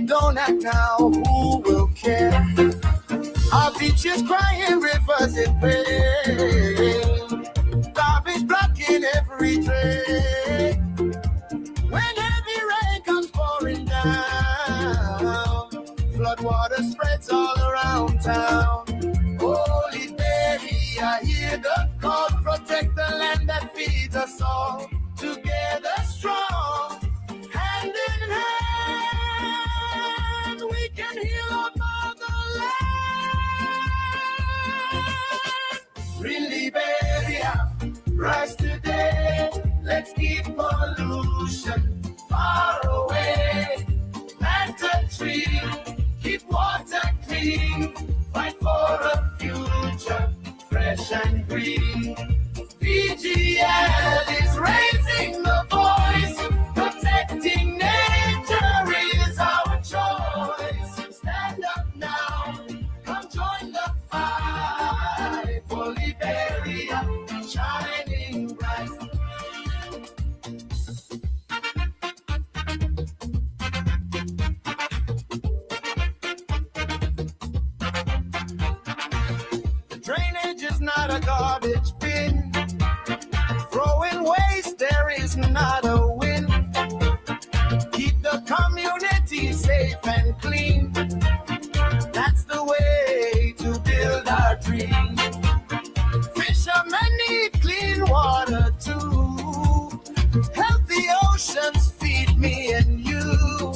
don't act now, who will care? Our beaches crying, rivers in pain, garbage blocking every drain. When heavy rain comes pouring down, flood water spreads all around town. Holy baby, I hear the call, protect the land that feeds us all. Together strong, hand in hand, we can heal our motherland. Really, baby, rise today. Let's keep pollution far away. Plant a tree, keep water clean. Fight for a future fresh and green. VGL is raising the voice. Protecting nature is our choice. Stand up now, come join the fight. For Liberia, shining bright. Drainage is not a garbage bin. Throwing waste, there is not a win. Keep the community safe and clean. That's the way to build our dream. Fishermen need clean water too. Healthy oceans feed me and you.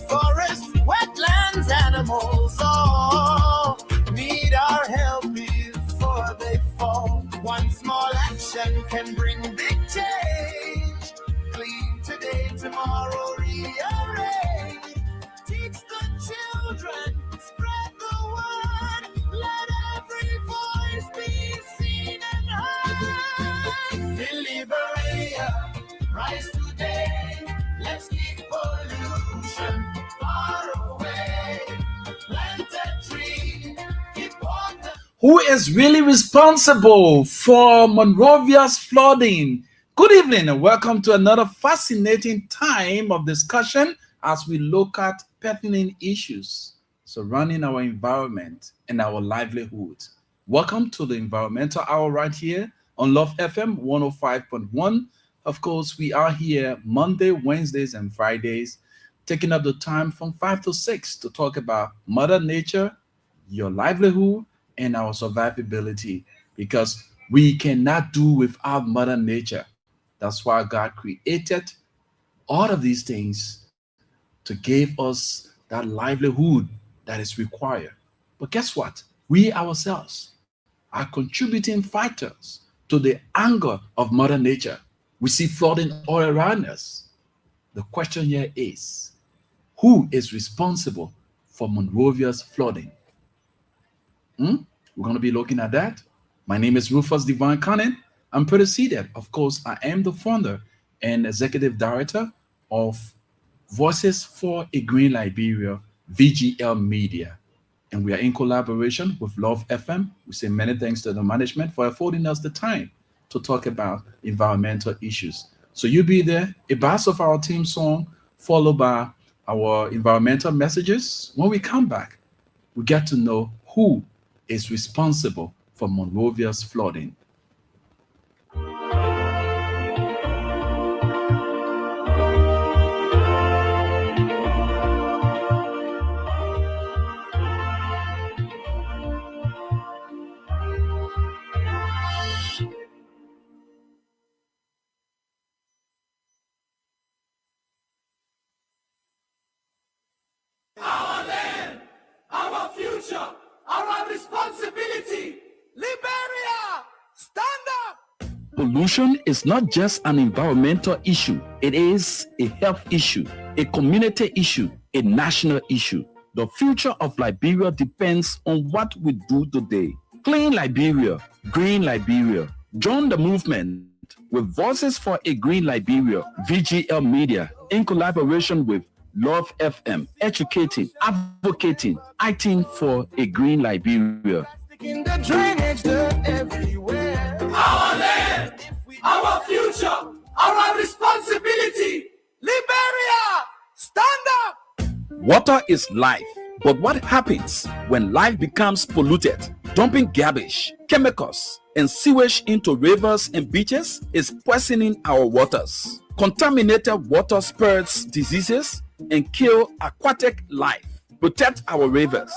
Forests, wetlands, animals all need our help before they fall. One small action can bring big change. Clean today, tomorrow rearrange. Teach the children, spread the word. Let every voice be seen and heard. In Liberia, rise today. Let's keep pollution far away. Plant a tree, keep water. Who is really responsible for Monrovia's flooding? Good evening and welcome to another fascinating time of discussion as we look at pertinent issues surrounding our environment and our livelihood. Welcome to the Environmental Hour right here on Love FM 105.1. Of course, we are here Monday, Wednesdays, and Fridays, taking up the time from 5 to 6 to talk about Mother Nature, your livelihood, and our survivability, because we cannot do without Mother Nature. That's why God created all of these things to give us that livelihood that is required. But guess what? We ourselves are contributing factors to the anger of Mother Nature. We see flooding all around us. The question here is, who is responsible for Monrovia's flooding? We're going to be looking at that. My name is Rufus Divine Cannon. I'm pretty seated. Of course, I am the founder and executive director of Voices for a Green Liberia, VGL Media. And we are in collaboration with Love FM. We say many thanks to the management for affording us the time to talk about environmental issues. So you'll be there, a burst of our theme song, followed by our environmental messages. When we come back, we get to know who is responsible for Monrovia's flooding. Our land, our future, our responsibility. Liberia, stand up! Pollution is not just an environmental issue. It is a health issue, a community issue, a national issue. The future of Liberia depends on what we do today. Clean Liberia, Green Liberia. Join the movement with Voices for a Green Liberia, VGL Media, in collaboration with Love FM, educating, advocating, acting for a green Liberia. In the drainage everywhere. Our land, our future, our responsibility. Liberia, stand up! Water is life, but what happens when life becomes polluted? Dumping garbage, chemicals, and sewage into rivers and beaches is poisoning our waters. Contaminated water spreads diseases and kill aquatic life. Protect our rivers,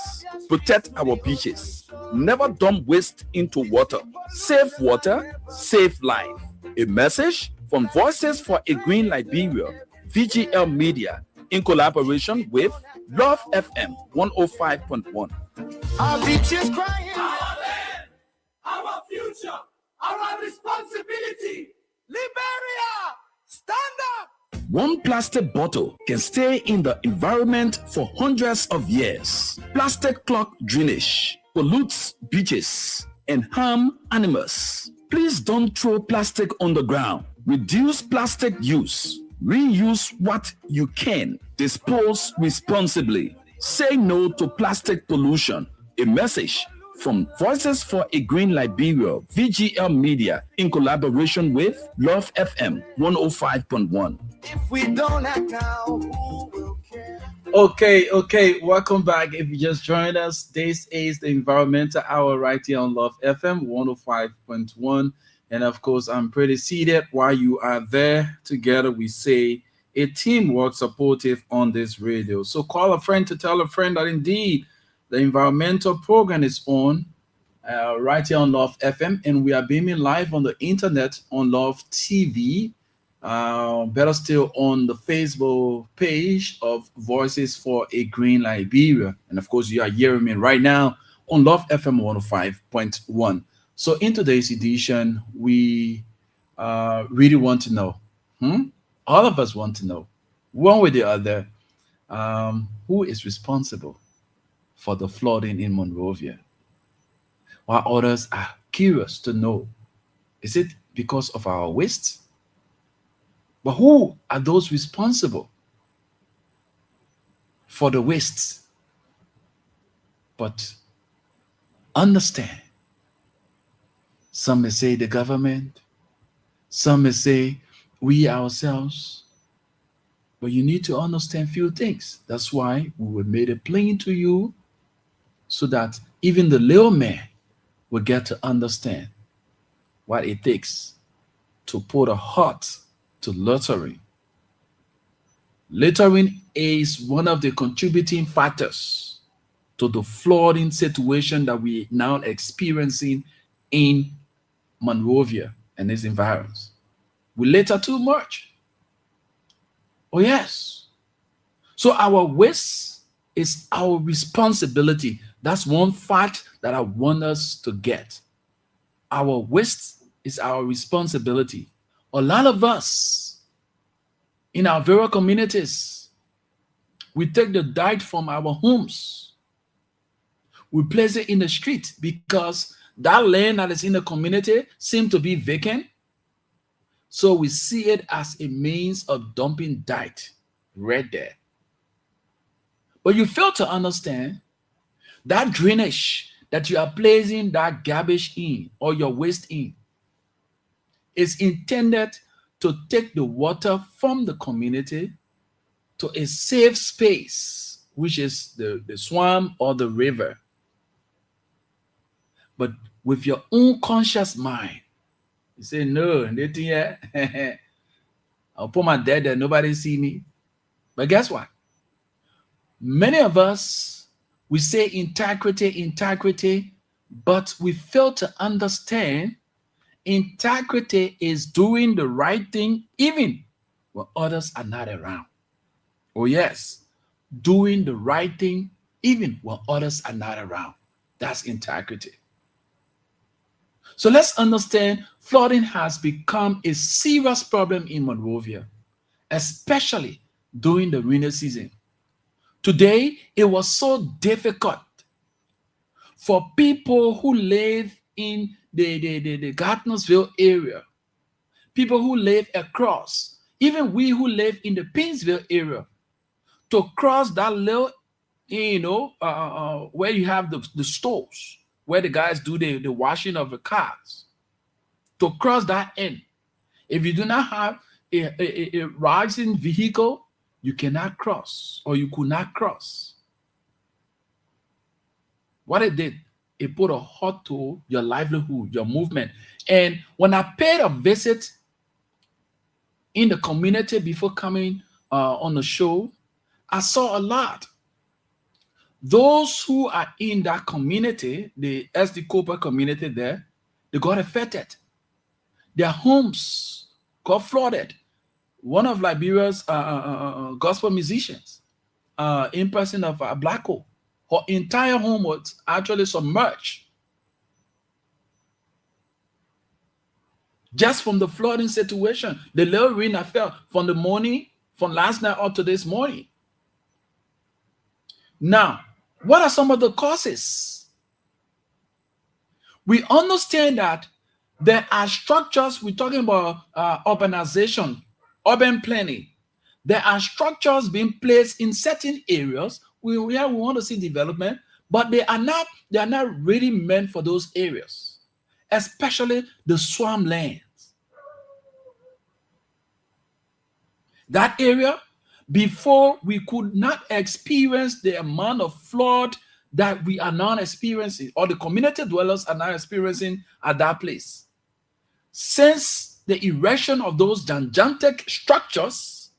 protect our beaches. Never dump waste into water. Save water, save life. A message from Voices for a Green Liberia, VGL Media, in collaboration with Love FM 105.1. Our beaches crying. Our land, our future, our responsibility. Liberia, stand up. One plastic bottle can stay in the environment for hundreds of years. Plastic clog drainage pollutes beaches and harm animals. Please don't throw plastic on the ground. Reduce plastic use. Reuse what you can. Dispose responsibly. Say no to plastic pollution. A message from Voices for a Green Liberia, VGL Media, in collaboration with Love FM 105.1. If we don't act now, who will care? Okay. Welcome back. If you just joined us, this is the Environmental Hour right here on Love FM 105.1. And of course, I'm pretty seated. While you are there, together we say a teamwork supportive on this radio. So call a friend to tell a friend that indeed the environmental program is on right here on Love FM, and we are beaming live on the internet on Love TV. Better still on the Facebook page of Voices for a Green Liberia. And of course, you are hearing me right now on Love FM 105.1. So in today's edition, we really want to know, all of us want to know, one way or the other, who is responsible for the flooding in Monrovia, while others are curious to know, is it because of our waste? But who are those responsible for the waste? But understand, some may say the government, some may say we ourselves, but you need to understand few things. That's why we will make it plain to you, so that even the little man will get to understand what it takes to put a halt to littering. Littering is one of the contributing factors to the flooding situation that we are now experiencing in Monrovia and its environs. We litter too much. Oh yes. So our waste is our responsibility. That's one fact that I want us to get. Our waste is our responsibility. A lot of us in our various communities, we take the dirt from our homes. We place it in the street because that land that is in the community seems to be vacant. So we see it as a means of dumping dirt right there. But you fail to understand that drainage that you are placing that garbage in or your waste in is intended to take the water from the community to a safe space, which is the swamp or the river. But with your own conscious mind, you say, no, nothing here. I'll put my dirt there, nobody see me. But guess what? Many of us, we say integrity, but we fail to understand integrity is doing the right thing even when others are not around. Oh yes, doing the right thing even when others are not around. That's integrity. So let's understand flooding has become a serious problem in Monrovia, especially during the rainy season. Today, it was so difficult for people who live in the Gardnersville area, people who live across, even we who live in the Painesville area, to cross that little, where you have the stores, where the guys do the washing of the cars. To cross that end, if you do not have a rising vehicle, you cannot cross or you could not cross. What it did, it put a halt to your livelihood, your movement. And when I paid a visit in the community before coming on the show, I saw a lot. Those who are in that community, the SD Cooper community there, they got affected. Their homes got flooded. One of Liberia's gospel musicians, in person of Blacko, her entire home was actually submerged. Just from the flooding situation, the little rain that fell from the morning, from last night up to this morning. Now, what are some of the causes? We understand that there are structures, we're talking about urbanization, urban planning. There are structures being placed in certain areas we want to see development, but they are not really meant for those areas, especially the swamp lands. That area, before we could not experience the amount of flood that we are now experiencing, or the community dwellers are now experiencing at that place. Since the erection of those gigantic structures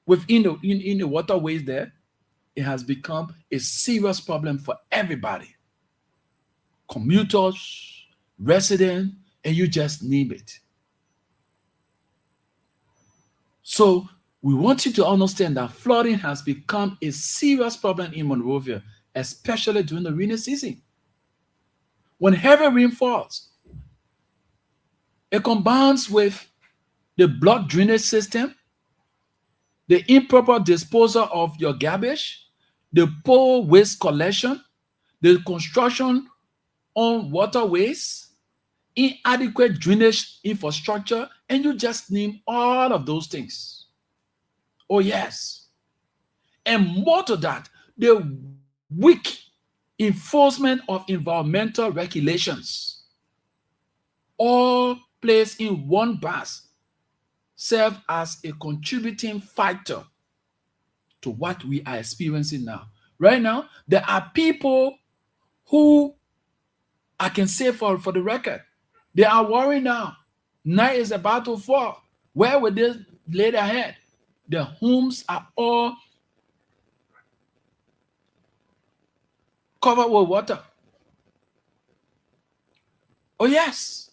within the waterways there, it has become a serious problem for everybody. Commuters, residents, and you just name it. So we want you to understand that flooding has become a serious problem in Monrovia, especially during the rainy season. When heavy rain falls, it combines with the blocked drainage system, the improper disposal of your garbage, the poor waste collection, the construction on waterways, inadequate drainage infrastructure, and you just name all of those things. Oh yes. And more to that, the weak enforcement of environmental regulations, all placed in one basket, serve as a contributing factor to what we are experiencing now. Right now, there are people who, I can say for the record, they are worried now. Night is about to fall. Where will they lay their head? Their homes are all covered with water. Oh yes.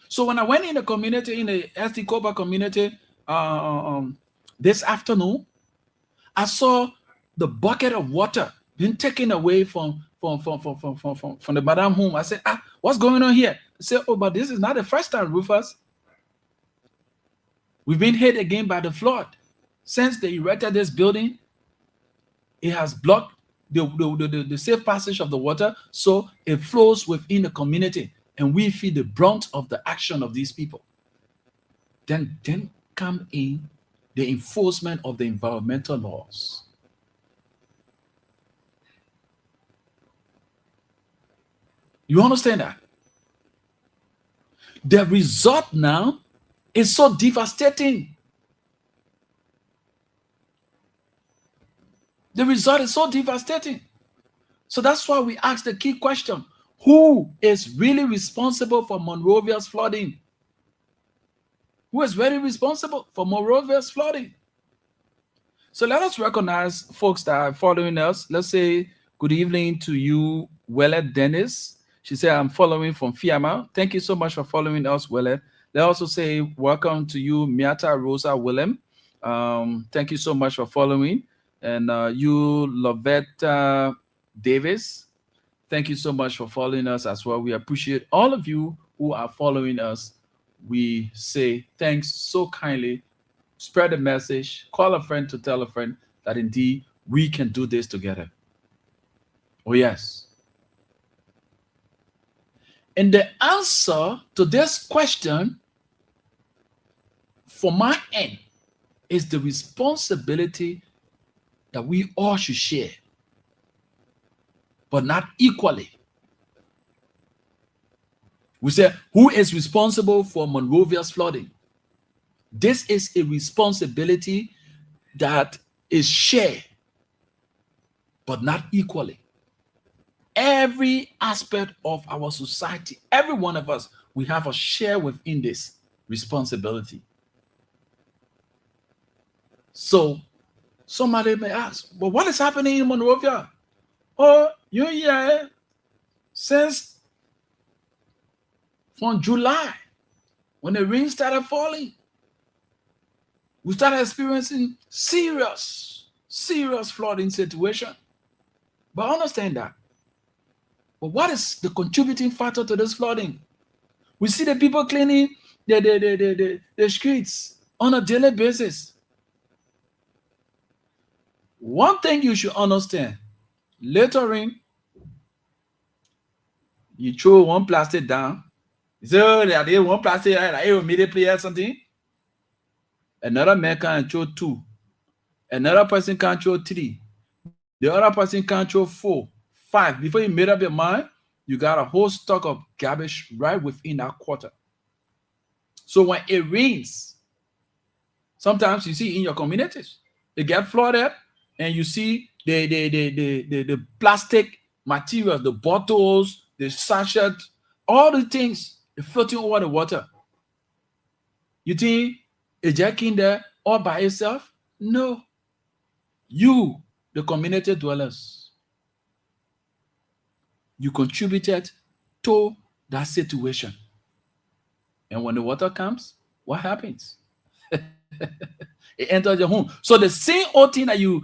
So when I went in the community, in the SD Koba community this afternoon, I saw the bucket of water being taken away from the madam home. I said, what's going on here? I said, oh, but this is not the first time, Rufus. We've been hit again by the flood. Since they erected this building, it has blocked the safe passage of the water, so it flows within the community, and we feel the brunt of the action of these people. Then come in the enforcement of the environmental laws. You understand that? The result now is so devastating. The result is so devastating. So that's why we ask the key question: who is really responsible for Monrovia's flooding? Who is really responsible for Monrovia's flooding? So let us recognize folks that are following us. Let's say good evening to you, Welle Dennis. She said, I'm following from Fiamma. Thank you so much for following us, Welle. They also say, welcome to you, Miata Rosa Willem. Thank you so much for following. And you, Lovetta Davis, thank you so much for following us as well. We appreciate all of you who are following us. We say thanks so kindly. Spread the message. Call a friend to tell a friend that indeed we can do this together. Oh, yes. And the answer to this question, for my end, is the responsibility that we all should share, but not equally. We say, who is responsible for Monrovia's flooding? This is a responsibility that is shared, but not equally. Every aspect of our society, every one of us, we have a share within this responsibility. So somebody may ask, but what is happening in Monrovia? Oh, you hear since from July, when the rain started falling, we started experiencing serious flooding situation. But understand that. But what is the contributing factor to this flooding? We see the people cleaning the streets on a daily basis. One thing you should understand, later in, you throw one plastic down. You say, oh, they one plastic, like, immediately or something. Another man can throw 2. Another person can throw 3. The other person can throw 4, 5. Before you made up your mind, you got a whole stock of garbage right within that quarter. So when it rains, sometimes you see in your communities, they get flooded, and you see the plastic materials, the bottles, the sachet, all the things floating over the water. You think it's just in there all by itself? No. You, the community dwellers, you contributed to that situation. And when the water comes, what happens? It enters your home. So the same old thing that you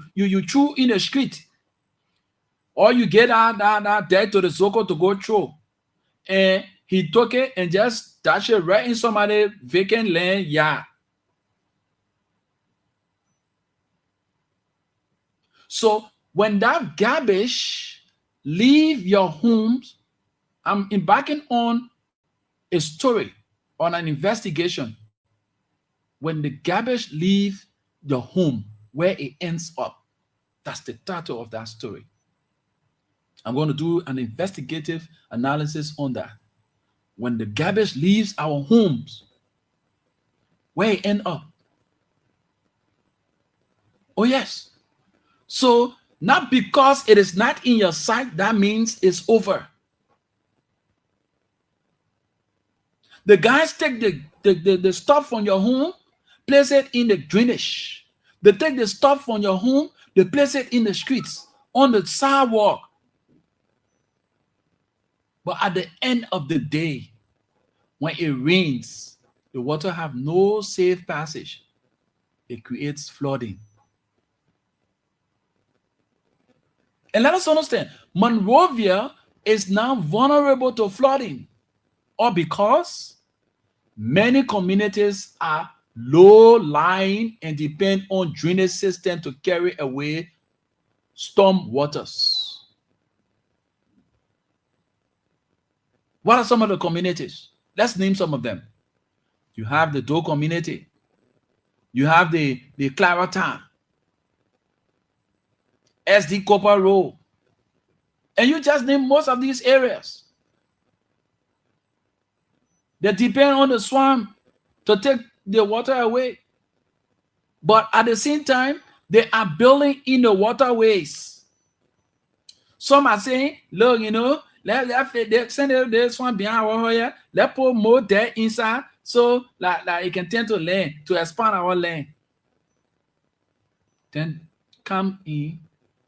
threw in the street, or you get that dead to the Zoko to go through, and he took it and just dashed it right in somebody's vacant land yard. So when that garbage leave your homes, I'm embarking on a story, on an investigation. When the garbage leave your home, where it ends up, that's the title of that story. I'm going to do an investigative analysis on that. When the garbage leaves our homes, where it end up. Oh yes. So not because it is not in your sight, that means it's over. The guys take the stuff from your home, place it in the drainage. They take the stuff from your home, they place it in the streets, on the sidewalk. But at the end of the day, when it rains, the water have no safe passage. It creates flooding. And let us understand, Monrovia is now vulnerable to flooding, or because many communities are low-lying and depend on drainage system to carry away storm waters. What are some of the communities? Let's name some of them. You have the Doe community. You have the Claratown, SD Copper Road. And you just name most of these areas. They depend on the swamp to take the water away. But at the same time, they are building in the waterways. Some are saying, look, let send this one behind over here. Let's put more there inside so like it can tend to land, to expand our land. Then come in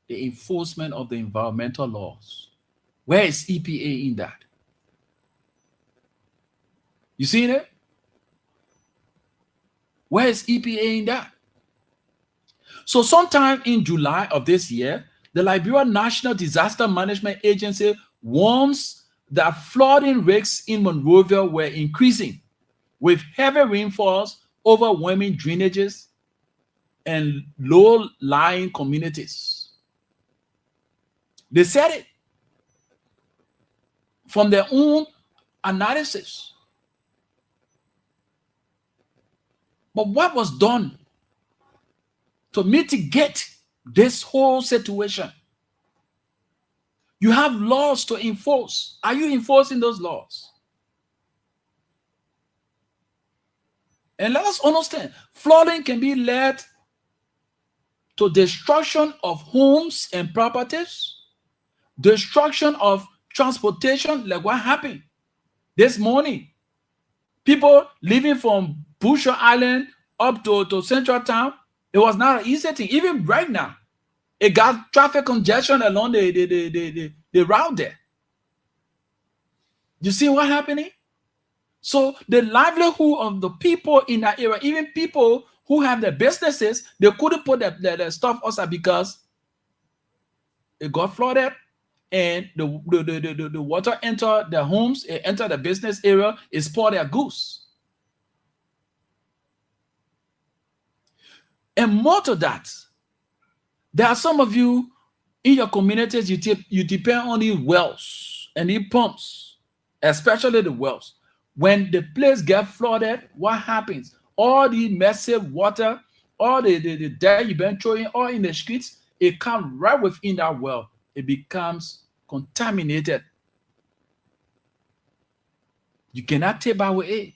the enforcement of the environmental laws. Where is EPA in that? You seen it? Where is EPA in that? So sometime in July of this year, the Liberia National Disaster Management Agency warns that flooding risks in Monrovia were increasing with heavy rainfalls, overwhelming drainages, and low-lying communities. They said it from their own analysis. But what was done to mitigate this whole situation? You have laws to enforce. Are you enforcing those laws? And let us understand, flooding can be led to destruction of homes and properties, destruction of transportation, like what happened this morning. People living from Busher Island up to Central Town, it was not an easy thing. Even right now, it got traffic congestion along the route there. You see what happening? So the livelihood of the people in that area, even people who have their businesses, they couldn't put their stuff outside because it got flooded and the water entered their homes, it entered the business area, it spoiled their goods. And more to that, there are some of you in your communities, you depend on these wells and these pumps, especially the wells. When the place gets flooded, what happens? All the massive water, all the dirt you've been throwing all in the streets, it comes right within that well. It becomes contaminated. You cannot take back with it.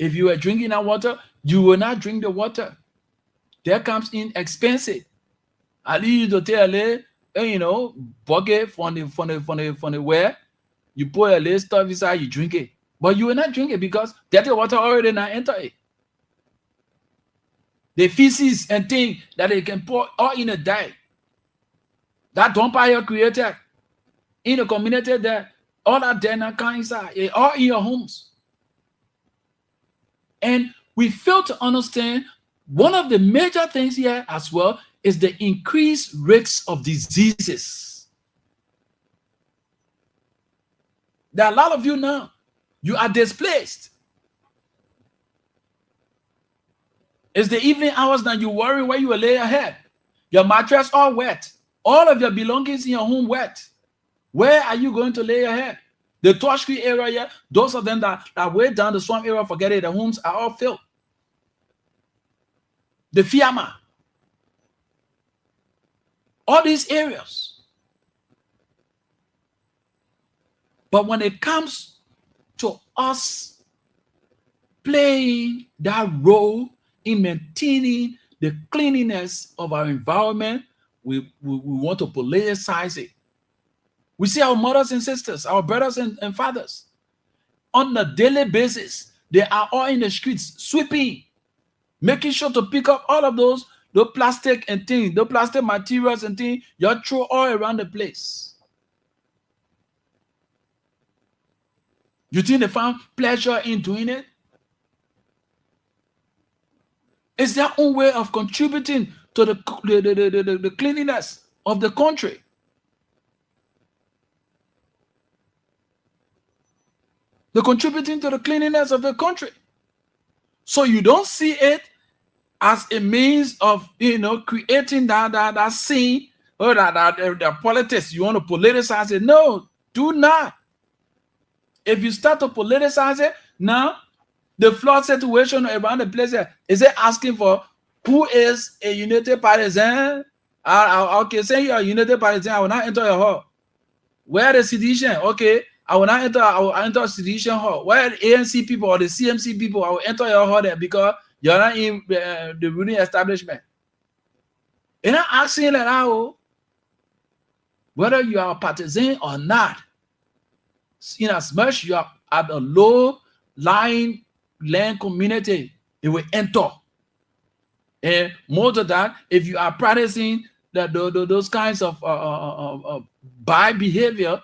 If you are drinking that water, you will not drink the water. That comes in expensive. I leave you to tell bucket from the well. You put a little stuff inside, you drink it. But you will not drink it because dirty water already not enter it. The feces and things that they can pour all in a diet. That dump you created in the community there, all that there not come inside, all in your homes. And we fail to understand one of the major things here as well is the increased risks of diseases. There are a lot of you now, you are displaced. It's the evening hours that you worry where you will lay your head. Your mattress all wet. All of your belongings in your home wet. Where are you going to lay your head? The Toshki area, those of them that are way down the swamp area, forget it, the homes are all filled. The Fiama. All these areas. But when it comes to us playing that role in maintaining the cleanliness of our environment, we want to politicize it. We see our mothers and sisters, our brothers and fathers, on a daily basis, they are all in the streets sweeping, making sure to pick up all of those plastic and things, the plastic materials and things, you throw all around the place. You think they found pleasure in doing it? It's their own way of contributing to the cleanliness of the country. They're contributing to the cleanliness of the country. So you don't see it as a means of, creating that scene or that politics. You want to politicize it? No, do not. If you start to politicize it, now the flood situation around the place, is it asking for who is a United Partisan? Okay, say you're a United Partisan, I will not enter your hall. Where the sedition? Okay, I will not enter. I will enter sedition hall. Where the ANC people or the CMC people, I will enter your hall there because you're not in the ruling establishment. You're not asking like that, whether you are a partisan or not. In as much you are at a low-lying land community, it will enter. And more to that, if you are practicing those kinds of bad behavior,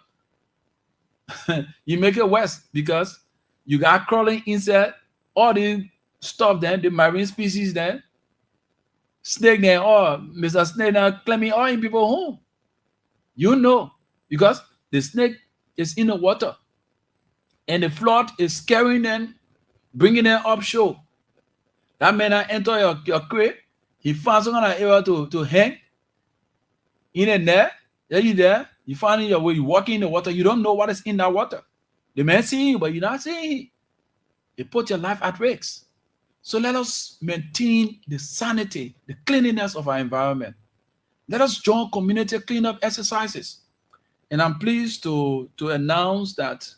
you make it worse because you got crawling insect, all the stuff there, the marine species there, snake there, or Mr. Snake there claiming all in people's home. Because the snake is in the water and the flood is carrying them, bringing them offshore. That man enter your crate, he finds some kind of area to hang in a net. You find your way, you walk in the water, you don't know what is in that water. The man see you, but you're not seeing him. It puts your life at risk. So let us maintain the sanity, the cleanliness of our environment. Let us join community cleanup exercises. And I'm pleased to announce that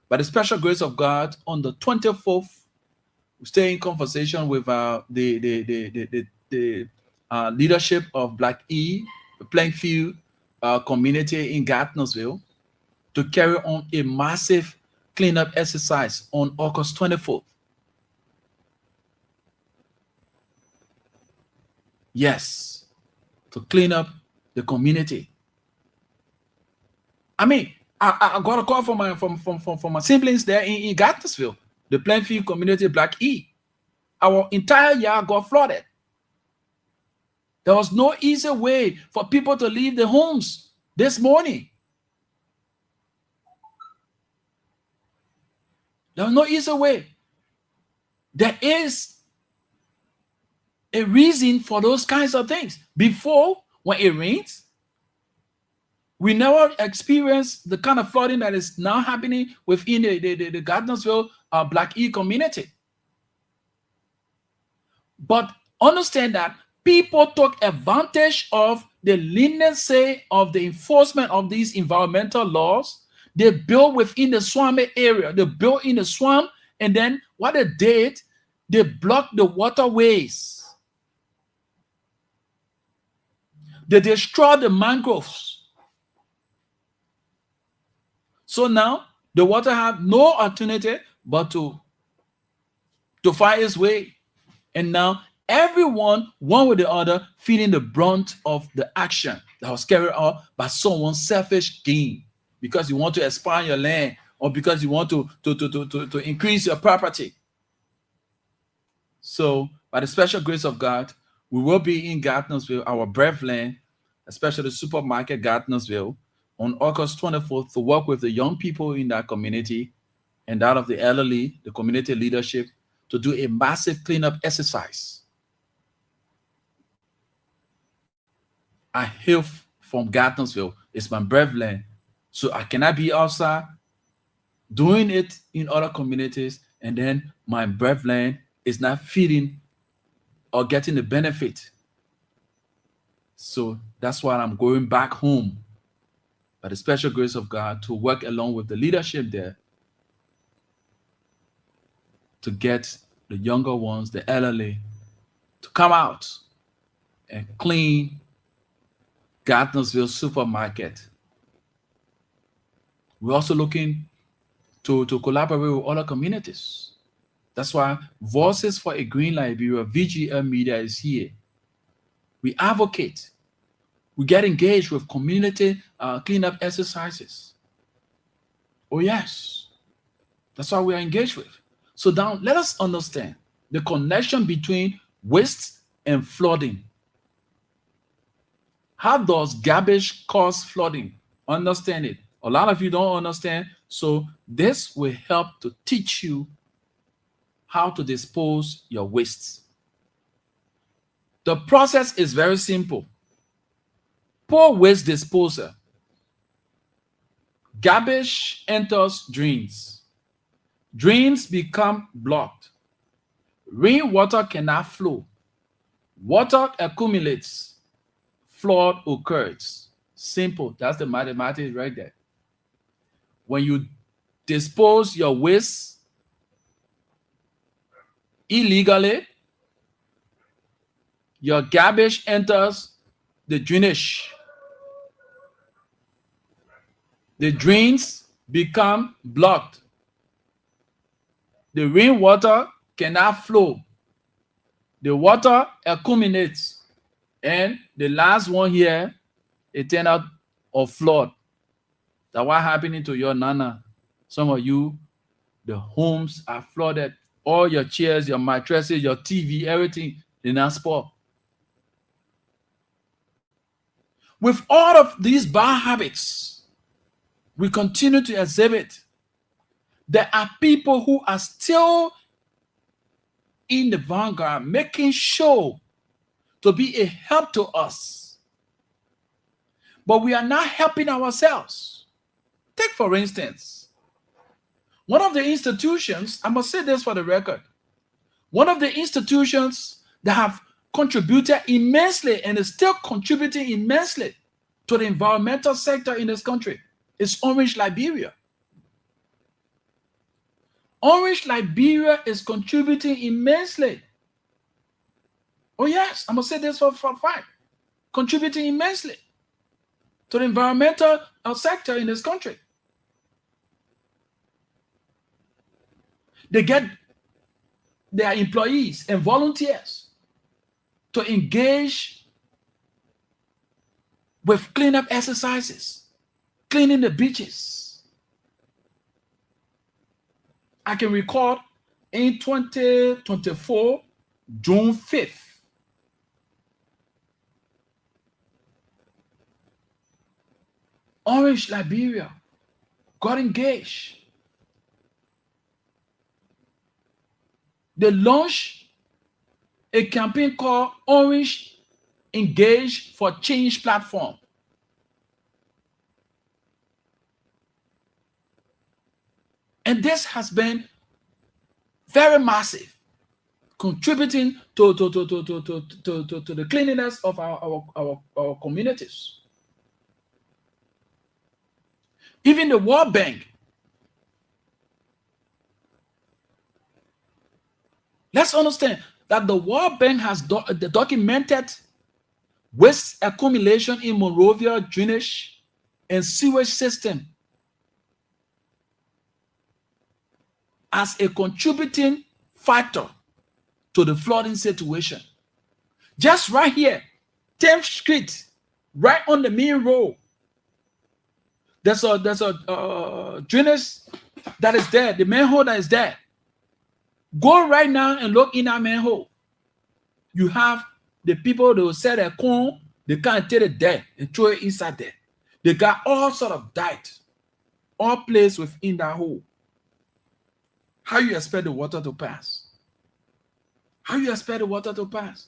by the special grace of God, on the 24th, we stay in conversation with the the leadership of Black E, the Plainfield community in Gardnersville, to carry on a massive cleanup exercise on August 24th. Yes, to clean up the community. I mean, I got a call from my siblings there in Gardnersville, the Plainfield community, Black E. Our entire yard got flooded. There was no easy way for people to leave their homes this morning. There was no easy way. There is a reason for those kinds of things. Before, when it rains, we never experienced the kind of flooding that is now happening within the Gardnersville Black E community. But understand that people took advantage of the leniency of the enforcement of these environmental laws. They built within the swampy area. They built in the swamp, and then what they did, they blocked the waterways. They destroyed the mangroves. So now the water have no alternative but to find its way. And now everyone, one with the other, feeling the brunt of the action that was carried out by someone's selfish gain, because you want to expand your land or because you want to increase your property. So by the special grace of God, we will be in Gardnersville, our breath land, especially the supermarket Gardnersville, on August 24th to work with the young people in that community and that of the elderly, the community leadership, to do a massive cleanup exercise. I hail from Gardnersville. It's my breath land. So I cannot be outside doing it in other communities, and then my breath land is not feeding or getting the benefit. So that's why I'm going back home by the special grace of God to work along with the leadership there to get the younger ones, the elderly, to come out and clean Gardnersville supermarket. We're also looking to collaborate with other communities. That's why Voices for a Green Liberia, VGL Media, is here. We advocate. We get engaged with community cleanup exercises. Oh yes, that's what we are engaged with. So now let us understand the connection between waste and flooding. How does garbage cause flooding? Understand it. A lot of you don't understand. So this will help to teach you how to dispose your wastes. The process is very simple. Poor waste disposal. Garbage enters drains. Drains become blocked. Rainwater cannot flow. Water accumulates. Flood occurs. Simple. That's the mathematics right there. When you dispose your waste illegally, your garbage enters the drainage. The drains become blocked. The rainwater cannot flow. The water accumulates. And the last one here, it turned out a flood. That's what happening to your nana. Some of you, the homes are flooded. All your chairs, your mattresses, your TV, everything, they now spoil. With all of these bad habits we continue to exhibit, there are people who are still in the vanguard, making sure to be a help to us. But we are not helping ourselves. Take, for instance, one of the institutions, I must say this for the record, one of the institutions that have contributed immensely and is still contributing immensely to the environmental sector in this country is Orange Liberia. Orange Liberia is contributing immensely Oh yes, I'm gonna say this for a fact. Contributing immensely to the environmental sector in this country. They get their employees and volunteers to engage with cleanup exercises, cleaning the beaches. I can record in 2024, June 5th, Orange, Liberia got engaged. They launched a campaign called Orange Engage for Change platform. And this has been very massive, contributing to the cleanliness of our communities. Even the World Bank. Let's understand that the World Bank has documented waste accumulation in Monrovia drainage and sewage system as a contributing factor to the flooding situation. Just right here, 10th Street, right on the main road, there's a drainage that is there, the manhole that is there. Go right now and look in that manhole. You have the people, they will sell their corn, they can't take it there and throw it inside there. They got all sort of dirt, all placed within that hole. How you expect the water to pass? How you expect the water to pass?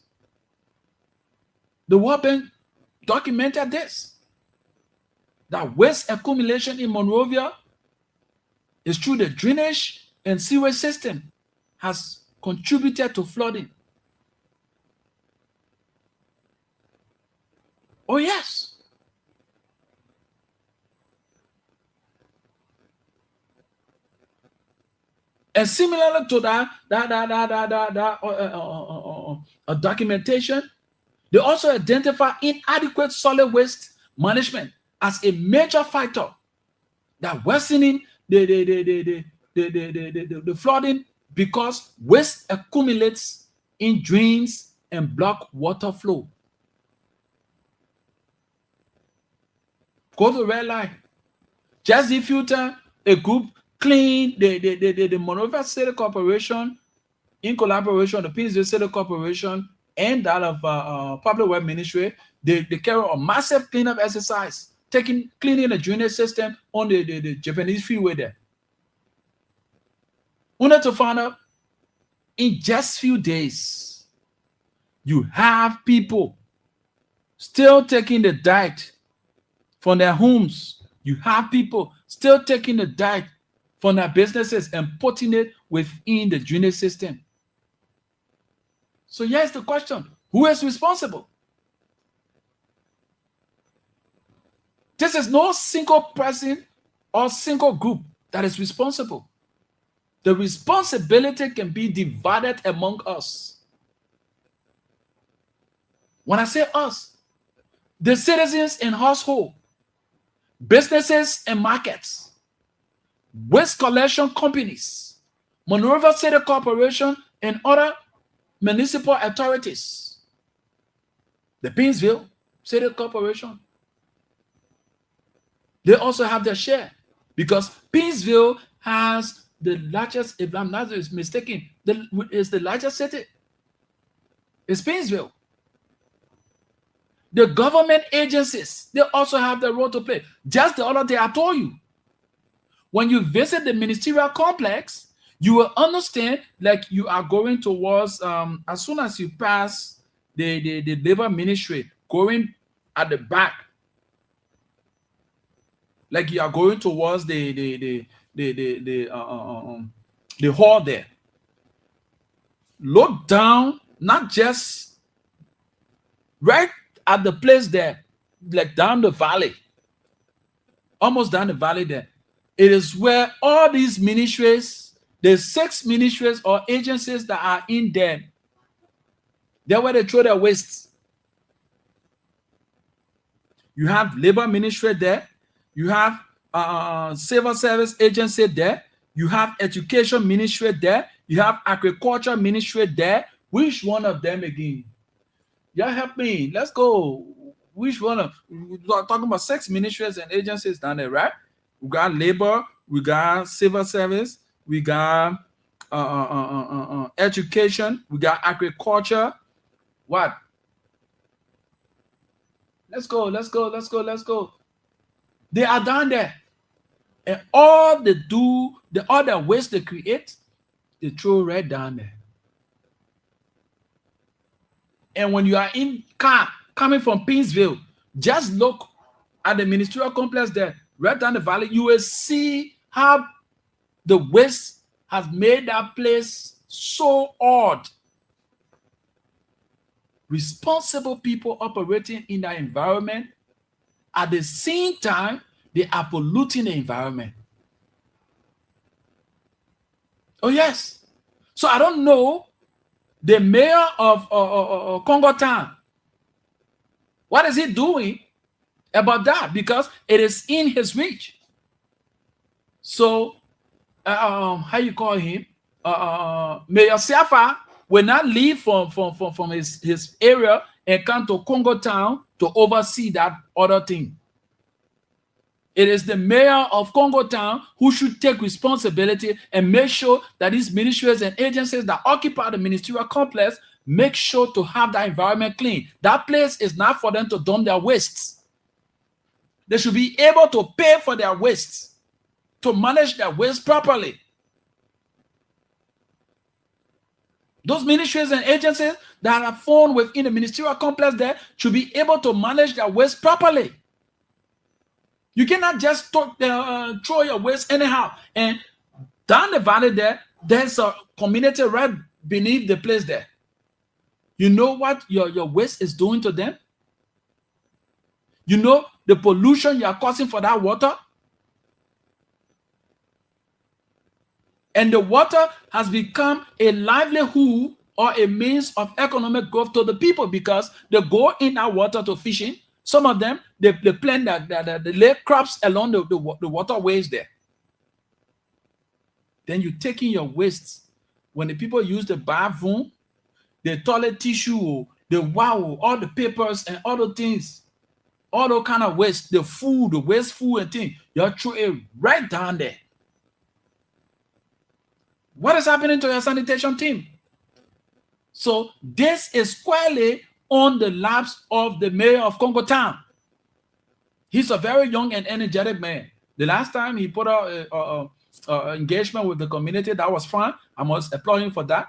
The World Bank documented this, that waste accumulation in Monrovia is through the drainage and sewage system has contributed to flooding. Oh yes. And similarly to that documentation, they also identify inadequate solid waste management as a major factor that worsening the flooding, because waste accumulates in drains and block water flow. Go to red light. Just if you tell a group clean the Monrovia City Corporation, in collaboration with the Painesville City Corporation and that of Public Works Ministry, they carry a massive cleanup exercise, cleaning the drainage system on the Japanese freeway there. Only to find out, in just few days, you have people still taking the dirt from their homes. You have people still taking the dirt from their businesses and putting it within the drainage system. So here's the question: who is responsible? This is no single person or single group that is responsible. The responsibility can be divided among us. When I say us, the citizens and household, businesses and markets, waste collection companies, Monrovia City Corporation, and other municipal authorities, the Painesville City Corporation. They also have their share, because Painesville has the largest, if I'm not mistaken, is the largest city. It's Painesville. The government agencies, they also have the role to play. Just the other day, I told you, when you visit the ministerial complex, you will understand, like you are going towards, as soon as you pass the labor ministry, going at the back, like you are going towards the hall there. Look down, not just right at the place there, like down the valley, almost down the valley there. It is where all these ministries, the 6 ministries or agencies that are in there, There where they throw their wastes. You have labor ministry there. You have civil service agency there. You have education ministry there. You have agriculture ministry there. Which one of them again? Yeah, help me. Let's go. Which one of we're talking about 6 ministries and agencies down there, right? We got labor, we got civil service, we got education, we got agriculture. What? Let's go. They are down there. And all they do, the other waste they create, they throw right down there. And when you are in car coming from Pinsville, just look at the ministerial complex there, right down the valley. You will see how the waste has made that place so odd. Responsible people operating in that environment, at the same time, they are polluting the environment. Oh, yes. So I don't know the mayor of Congo Town. What is he doing about that? Because it is in his reach. So, how you call him? Mayor Siafa will not leave from his area and come to Congo Town to oversee that other thing. It is the mayor of Congo Town who should take responsibility and make sure that these ministries and agencies that occupy the ministerial complex make sure to have that environment clean. That place is not for them to dump their wastes. They should be able to pay for their wastes, to manage their waste properly. Those ministries and agencies that are found within the ministerial complex there should be able to manage their waste properly. You cannot just throw your waste anyhow. And down the valley there, there's a community right beneath the place there. You know what your waste is doing to them? You know the pollution you are causing for that water? And the water has become a livelihood or a means of economic growth to the people because they go in that water to fishing. Some of them, they plant the lake crops along the waterways there. Then you take in your wastes. When the people use the bathroom, the toilet tissue, the wow, all the papers and all the things, all the kind of waste, the food, the waste food and things, you throw it right down there. What is happening to your sanitation team? So this is squarely on the laps of the mayor of Congo Town. He's a very young and energetic man. The last time he put out engagement with the community, that was fine. I must applaud him for that.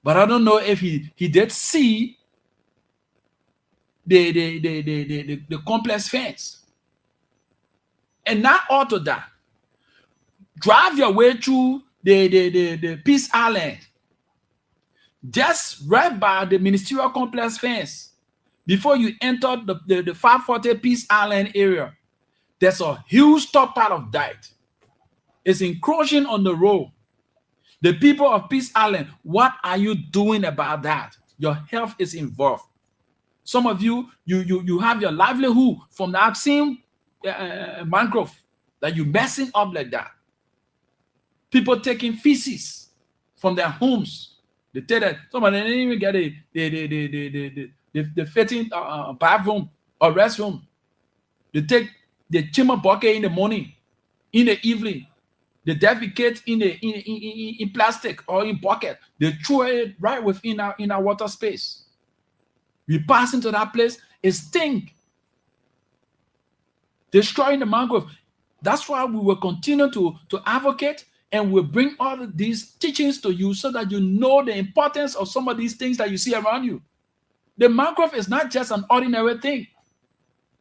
But I don't know if he did see the complex fence. And not all to that. Drive your way through the Peace Island. Just right by the ministerial complex fence, before you enter the 540 Peace Island area, there's a huge stockpile of dirt. It's encroaching on the road. The people of Peace Island, what are you doing about that? Your health is involved. Some of you have your livelihood from that same mangrove that you're messing up like that. People taking feces from their homes. They tell that some of them didn't even get the fitting bathroom or restroom. They take the chimney bucket in the morning, in the evening. They defecate in plastic or in bucket. They throw it right within our water space. We pass into that place, it stink. Destroying the mangrove. That's why we will continue to advocate. And we'll bring all of these teachings to you so that you know the importance of some of these things that you see around you. The mangrove is not just an ordinary thing.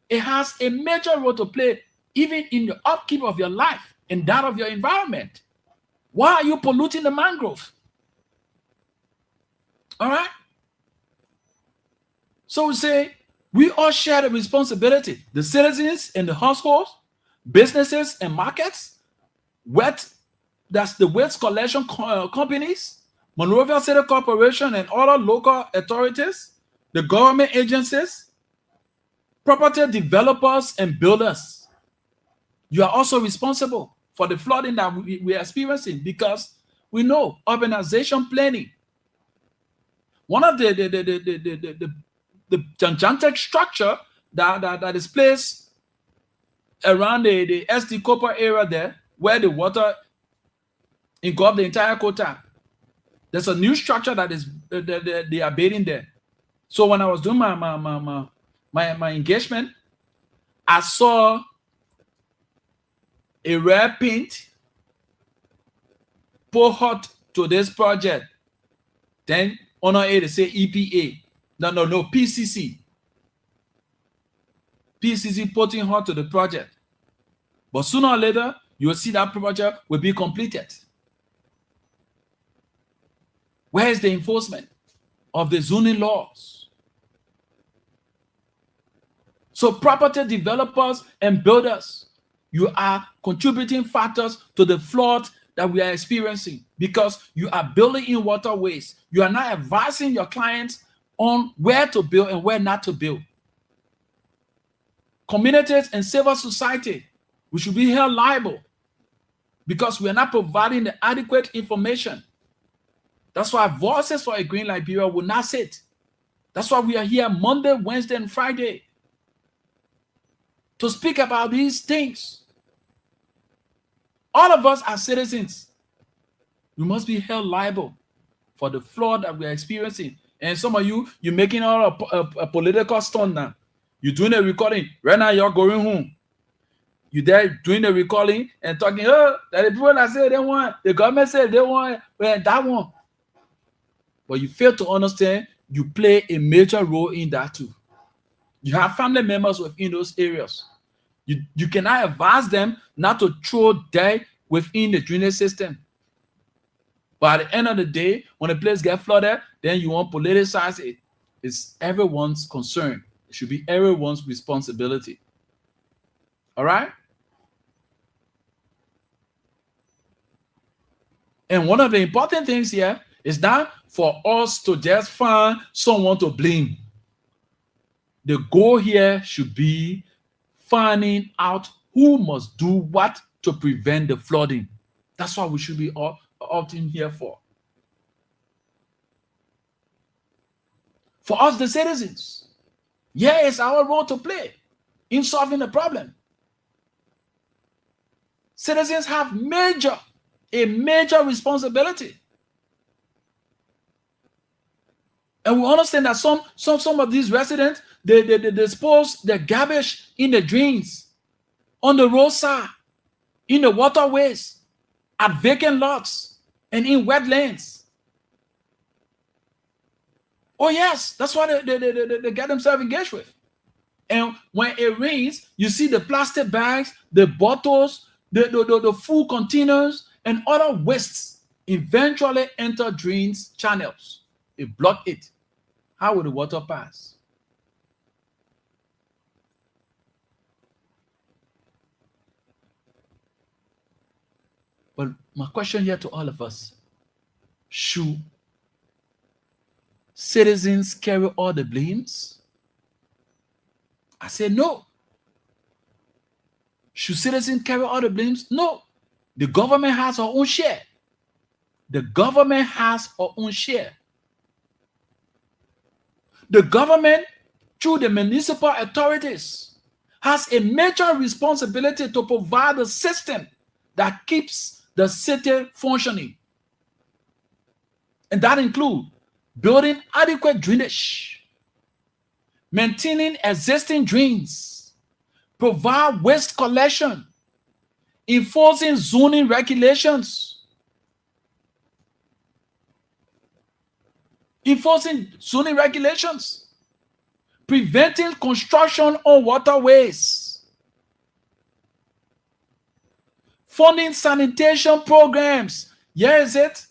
It has a major role to play even in the upkeep of your life and that of your environment. Why are you polluting the mangrove? All right? So we say we all share the responsibility. The citizens and the households, businesses and markets, that's the waste collection companies, Monrovia City Corporation and other local authorities, the government agencies, property developers and builders. You are also responsible for the flooding that we are experiencing, because we know urbanization planning. One of the gigantic structure that is placed around the SD Copper area there, where the water engulfed the entire quota. There's a new structure that is they are building there. So when I was doing my engagement, I saw a rare paint pour hot to this project. Then on it they say EPA. No, PCC. PCC putting hot to the project. But sooner or later, you will see that project will be completed. Where is the enforcement of the zoning laws? So property developers and builders, you are contributing factors to the flood that we are experiencing, because you are building in waterways. You are not advising your clients on where to build and where not to build. Communities and civil society, we should be held liable because we are not providing the adequate information. That's why Voices for a Green Liberia will not sit. That's why we are here Monday, Wednesday, and Friday to speak about these things. All of us are citizens. We must be held liable for the flood that we are experiencing. And some of you, you're making all a political stunt now. You're doing a recording. Right now, you're going home. You're there doing the recording and talking, oh, that the people that say they want, the government said they want, well, that one. But you fail to understand you play a major role in that too. You have family members within those areas. You cannot advise them not to throw dirt within the drainage system. But at the end of the day, when a place gets flooded, then you want to politicize it. It's everyone's concern. It should be everyone's responsibility. All right? And one of the important things here is not for us to just find someone to blame. The goal here should be finding out who must do what to prevent the flooding. That's what we should be often here for. For us, the citizens, here is our role to play in solving the problem. Citizens have a major responsibility. And we understand that some of these residents, they dispose their garbage in the drains, on the roadside, in the waterways, at vacant lots, and in wetlands. Oh yes, that's what they get themselves engaged with. And when it rains, you see the plastic bags, the bottles, the food containers, and other wastes eventually enter drains channels. It block it. How will the water pass? But my question here to all of us, should citizens carry all the blames? I say no. Should citizens carry all the blames? No. The government has her own share. The government has her own share. The government, through the municipal authorities, has a major responsibility to provide a system that keeps the city functioning. And that includes building adequate drainage, maintaining existing drains, provide waste collection, enforcing zoning regulations, preventing construction on waterways, funding sanitation programs. Here is it.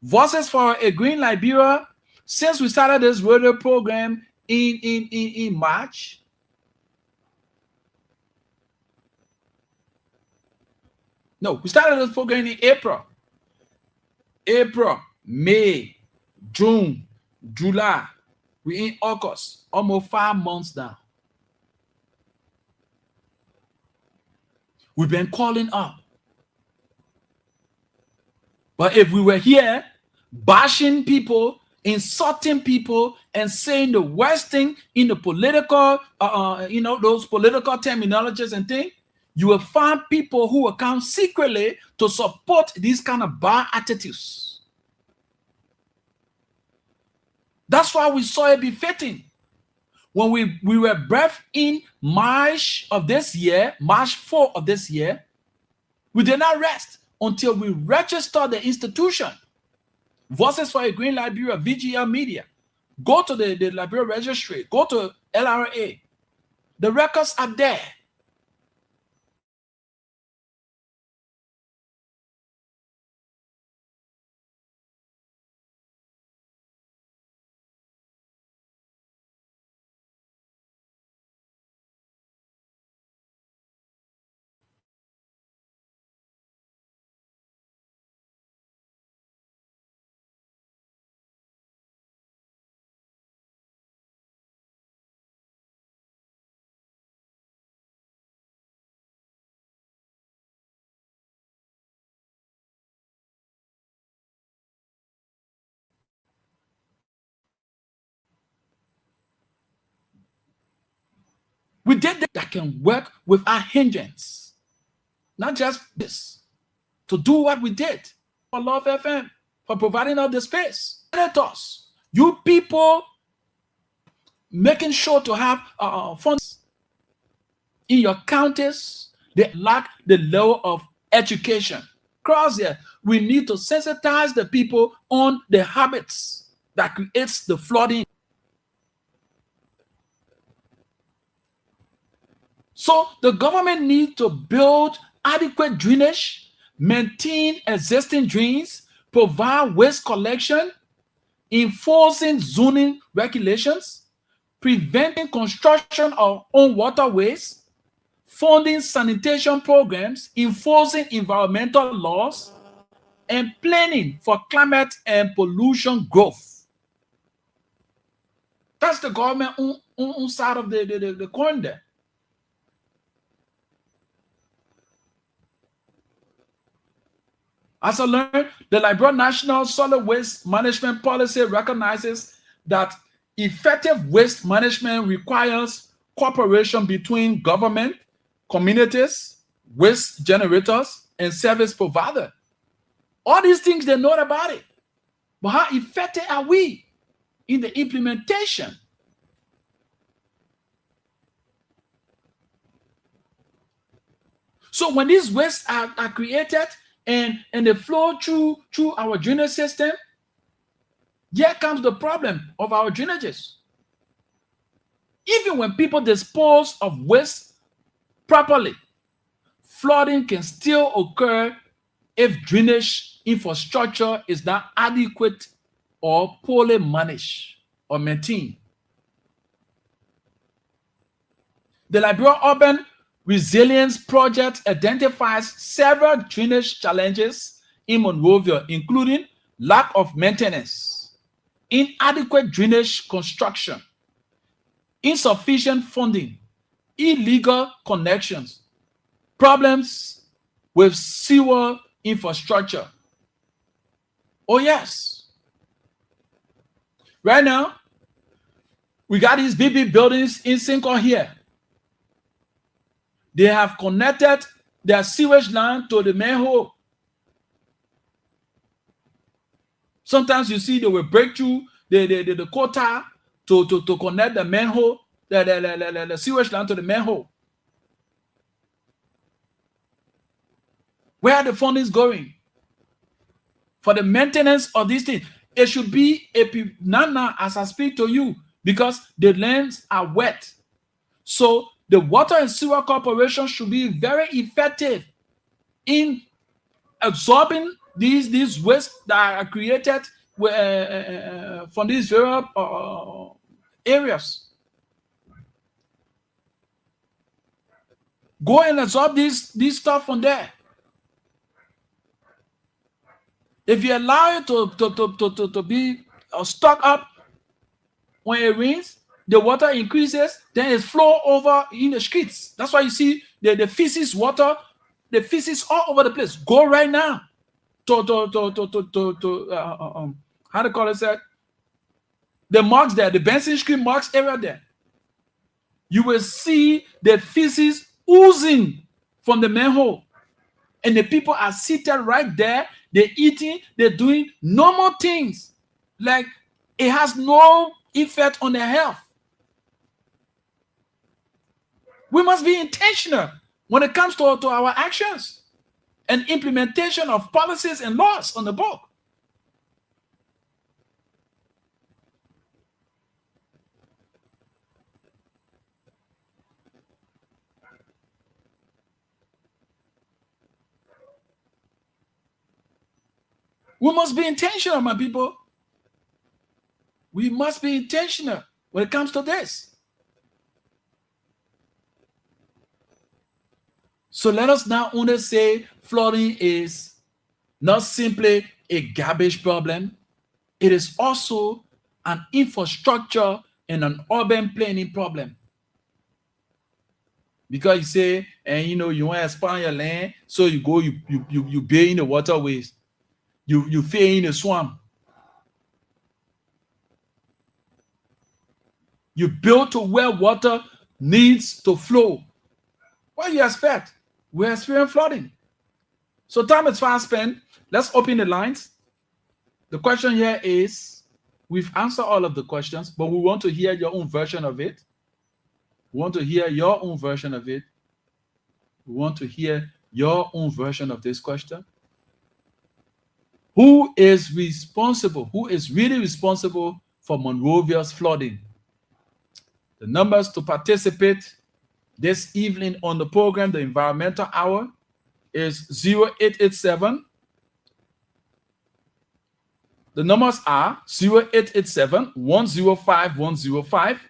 Voices for a Green Liberia, since we started this radio program in March, no, we started this program in April. May, June, July. We're in August, almost 5 months now. We've been calling up. But if we were here bashing people, insulting people, and saying the worst thing in the political, those political terminologies and things, you will find people who will come secretly to support these kind of bad attitudes. That's why we saw it befitting. When we were birthed in March of this year, March 4 of this year, we did not rest until we registered the institution. Voices for a Green Liberia, VGL Media. Go to the Liberia Registry. Go to LRA. The records are there. We did that can work with our hindrance. Not just this. To do what we did. For Love FM, for providing us the space. Let us, you people, making sure to have funds in your counties. They lack the level of education. Cross here, we need to sensitize the people on the habits that creates the flooding. So the government needs to build adequate drainage, maintain existing drains, provide waste collection, enforcing zoning regulations, preventing construction of own waterways, funding sanitation programs, enforcing environmental laws, and planning for climate and pollution growth. That's the government on side of the coin there. As I learned, the Liberia National Solid Waste Management Policy recognizes that effective waste management requires cooperation between government, communities, waste generators, and service providers. All these things, they know about it. But how effective are we in the implementation? So when these wastes are created, and they flow through our drainage system, here comes the problem of our drainages. Even when people dispose of waste properly, flooding can still occur if drainage infrastructure is not adequate or poorly managed or maintained. The Liberia Urban Resilience Project identifies several drainage challenges in Monrovia, including lack of maintenance, inadequate drainage construction, insufficient funding, illegal connections, problems with sewer infrastructure. Oh yes. Right now, we got these big buildings in Sinko here. They have connected their sewage line to the manhole. Sometimes you see they will break through the quota to connect the manhole, the sewage line to the manhole. Where are the fundings going? For the maintenance of these things, it should be now as I speak to you, because the lands are wet. So the Water and Sewer Corporation should be very effective in absorbing these wastes that are created from these various areas. Go and absorb these stuff from there. If you allow it to be stuck up when it rains, the water increases, then it flow over in the streets. That's why you see the feces water, the feces all over the place. Go right now to how to call it that? The marks there, the Benson Street marks area there. You will see the feces oozing from the manhole. And the people are seated right there. They're eating, they're doing normal things. Like it has no effect on their health. We must be intentional when it comes to our actions and implementation of policies and laws on the book. We must be intentional, my people. We must be intentional when it comes to this. So let us not only say flooding is not simply a garbage problem, it is also an infrastructure and an urban planning problem. Because you say, and you want to expand your land, so you go, you build in the waterways, you fill in the swamp. You build to where water needs to flow. What do you expect? We're experiencing flooding. So time is fast spent. Let's open the lines. The question here is, we've answered all of the questions, but we want to hear your own version of it. We want to hear your own version of it. We want to hear your own version of this question. Who is responsible? Who is really responsible for Monrovia's flooding? The numbers to participate this evening on the program, the Environmental Hour, is 0887. The numbers are 0887 105 105.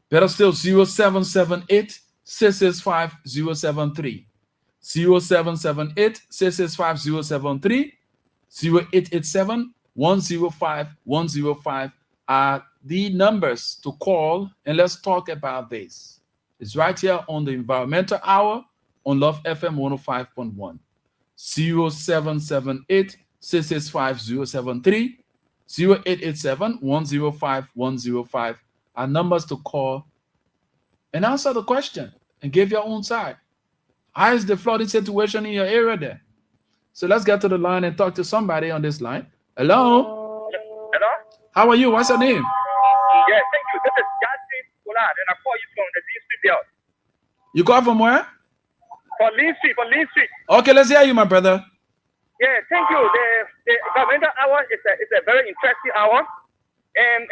Better still, 0778 665 073. 0778 665 073. 0887 105 105 are the numbers to call, and let's talk about this. It's right here on the Environmental Hour on Love FM 105.1. 0778 665 073. 0887 105 105 are numbers to call and answer the question and give your own side. How is the flooding situation in your area there? So let's get to the line and talk to somebody on this line. Hello? Hello? How are you? What's your name? Yeah, thank you. This is Justin Pollard, and I call you from the Lee Street there. You call from where? From Lee Street. Okay, let's hear you, my brother. Yeah, thank you. The environmental hour is a very interesting hour. And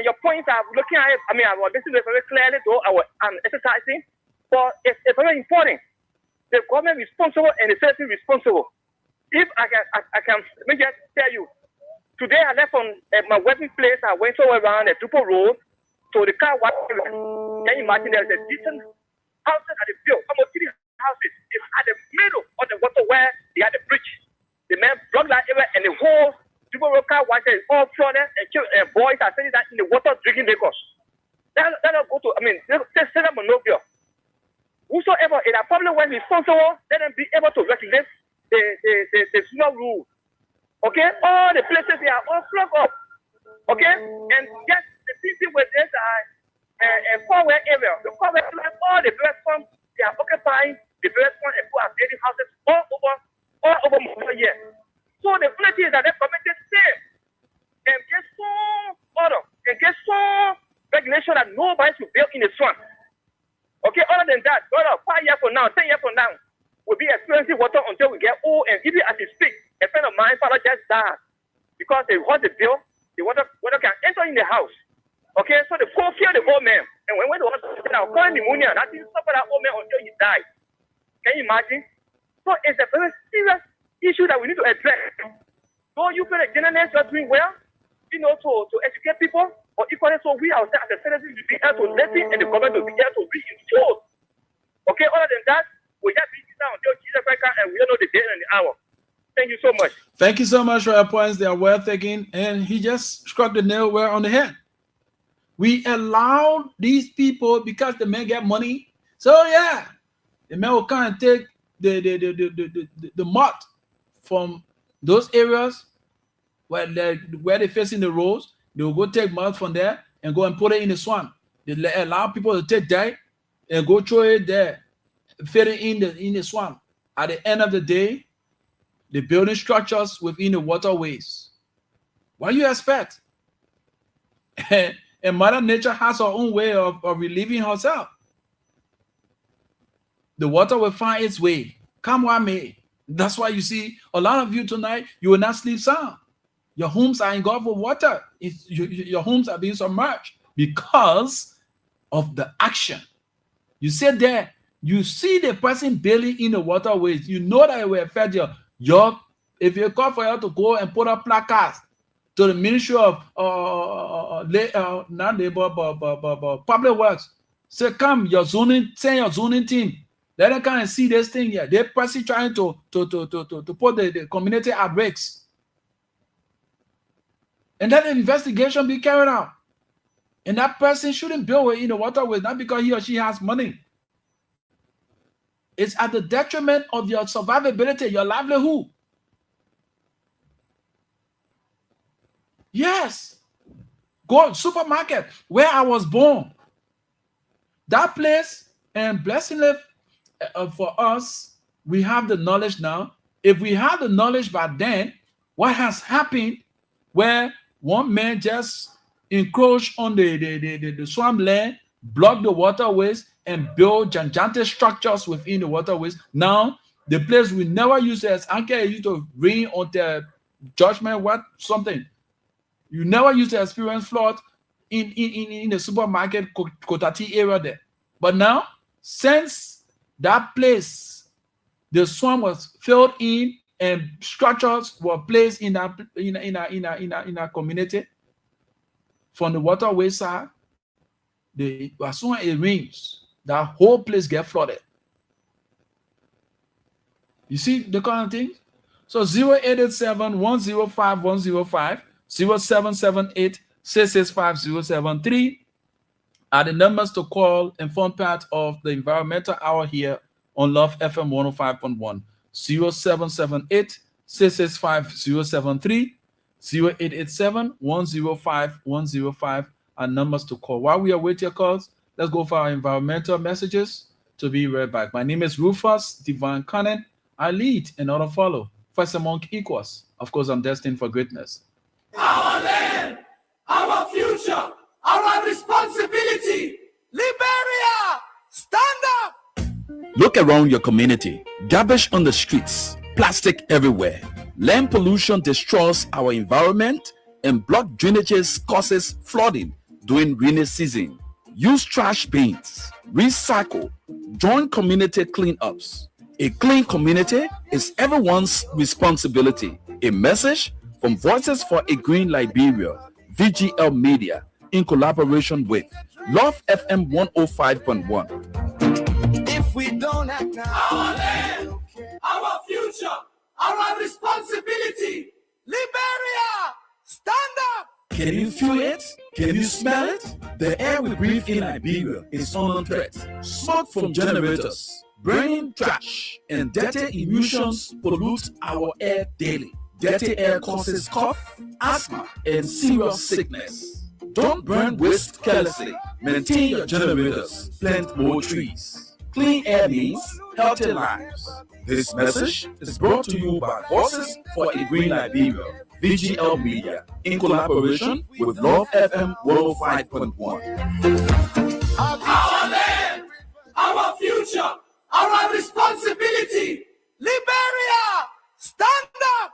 your points are looking at it. I mean, I was listening very clearly, though I'm exercising. But it's very important. The government responsible and the citizen responsible. If I can let me just tell you, today I left from my working place. I went somewhere around the Dupo Road to the car wash. Can you imagine there's a decent house that they built, almost 3 houses. It's at the middle of the water where they had the bridge. The man blocked that area and the whole Dupo Road car wash is all flooded and boys are sitting that in the water drinking Lagos. That'll go to, I mean, they set up Monrovia. Whosoever is a public was responsible, let them be able to regulate the snow rule. Okay? All the places they are all plugged up. Okay? And yes, the people with this forward area, the forward area, all the various farms, they are occupying the various farms and people are building houses all over Monrovia here. So the reality is that they committed sin and get so order and get so regulation that nobody should build in the swamp. Okay, other than that, brother, 5 years from now, 10 years from now, we'll be experiencing water until we get old. And even as we speak, a friend of mine, father, just died because they want the bill, the water can enter in the house. Okay, so they go kill the old man. And when the hospital, I'll call pneumonia. That didn't suffer that old man until he died. Can you imagine? So it's a very serious issue that we need to address. So you feel like journalists are doing well, to educate people. Or equally, so we ourselves as a citizens will be able to listen and the government will be able to reinforce. Okay, other than that, we just be down until Jesus Christ and we don't know the day and the hour. Thank you so much. Thank you so much for your points. They are well taken. And he just struck the nail well on the head. We allow these people because the men get money. So yeah, the men will come and take the mud from those areas where they're facing the roads. They will go take mud from there and go and put it in the swamp. They allow people to take that and go throw it there, fit it in the swamp. At the end of the day, the building structures within the waterways. What do you expect? And Mother Nature has her own way of relieving herself. The water will find its way. Come what may. That's why you see a lot of you tonight, you will not sleep sound. Your homes are engulfed with water. Your homes are being submerged because of the action. You sit there, you see the person building in the waterways. You know that it will affect your if you call for you to go and put up placards to the Ministry of not labor but public works, say come your zoning, send your zoning team. Let them come and see this thing here. They're person trying to put the community at risk. And let the investigation be carried out. And that person shouldn't build in the waterways, not because he or she has money. It's at the detriment of your survivability, your livelihood. Yes. Go supermarket where I was born. That place, and blessingly for us, we have the knowledge now. If we had the knowledge back then, what has happened where one man just encroached on the swamp land, blocked the waterways, and build gigantic structures within the waterways. Now, the place we never used as anchor used to rain on the judgment, something. You never used to experience flood in the supermarket Kotati area there. But now, since that place, the swamp was filled in and structures were placed in a community from the waterway side, as soon as it rains, that whole place gets flooded. You see the kind of things? So 0887-105-105, 0778-665-073 are the numbers to call and form part of the environmental hour here on Love FM 105.1. 0778-665-073, 0887-105-105 are numbers to call. While we await your calls, let's go for our environmental messages to be read back. My name is Rufus Divine Cannon. I lead and others follow. First among equals. Of course, I'm destined for greatness. Our land, our future, our responsibility. Liberia, stand up! Look around your community. Garbage on the streets, plastic everywhere. Land pollution destroys our environment, and blocked drainages causes flooding during rainy season. Use trash bins. Recycle. Join community cleanups. A clean community is everyone's responsibility. A message from Voices for a Green Liberia, VGL Media, in collaboration with Love FM 105.1. If we don't act now, Our land, our future, our responsibility. Liberia, stand up! Can you feel it? Can you smell it? The air we breathe in Liberia is under threat. Smoke from generators, burning trash, and dirty emissions pollute our air daily. Dirty air causes cough, asthma, and serious sickness. Don't burn waste carelessly. Maintain your generators. Plant more trees. Clean air means healthy lives. This message is brought to you by Voices for a Green Liberia, VGL Media, in collaboration with Love FM 105.1. Our land, our future, our responsibility. Liberia, stand up!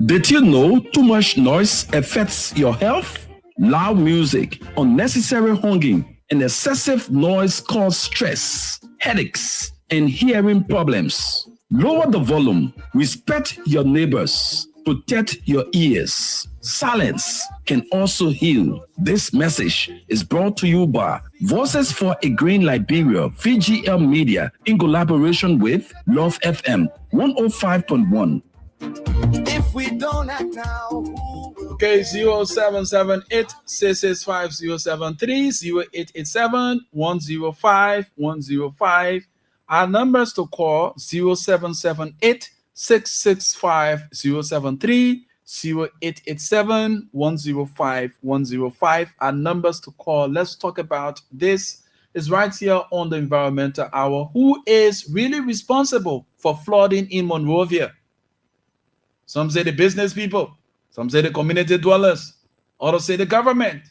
Did you know too much noise affects your health? Loud music, unnecessary honking, and excessive noise cause stress, headaches, and hearing problems. Lower the volume, respect your neighbors, protect your ears. Silence can also heal. This message is brought to you by Voices for a Green Liberia, VGL Media, in collaboration with Love FM 105.1. don't act now, who will Okay, 0778-665-073, 0887-105-105. Our numbers to call 0778-665-073, 0887-105-105. Our numbers to call. Let's talk about this. Is right here on the Environmental Hour. Who is really responsible for flooding in Monrovia? Some say the business people. Some say the community dwellers. Others say the government.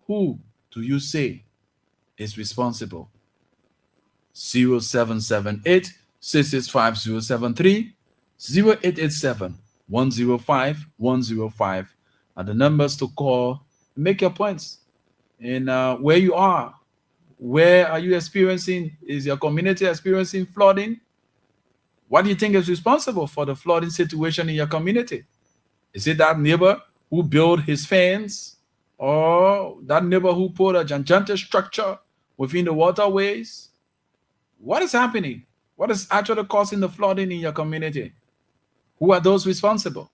Who do you say is responsible? 0778-665-073, 0887-105-105 are the numbers to call. Make your points. And where you are, where are you experiencing? Is your community experiencing flooding? What do you think is responsible for the flooding situation in your community? Is it that neighbor who built his fence, or that neighbor who put a gigantic structure within the waterways? What is happening? What is actually causing the flooding in your community? Who are those responsible?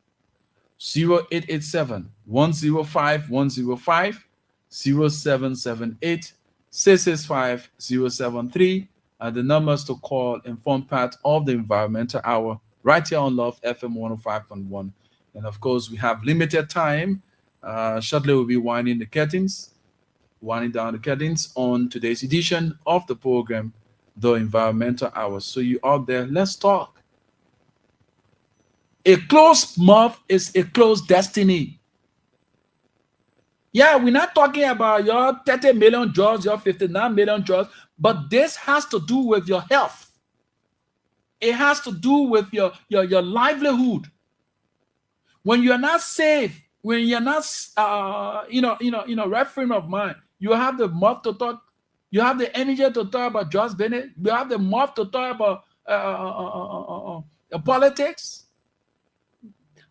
0887-105-105, 0778-665-073 are the numbers to call and form part of the Environmental Hour right here on Love FM 105.1. And of course, we have limited time. Shortly, we'll be winding down the curtains on today's edition of the program, The Environmental Hour. So you out there, let's talk. A closed mouth is a closed destiny. Yeah, we're not talking about your 30 million jobs, your 59 million jobs, but this has to do with your health. It has to do with your livelihood. When you're not safe, when you're not, right frame of mind, you have the mouth to talk, you have the energy to talk about George Bennett, you have the mouth to talk about politics.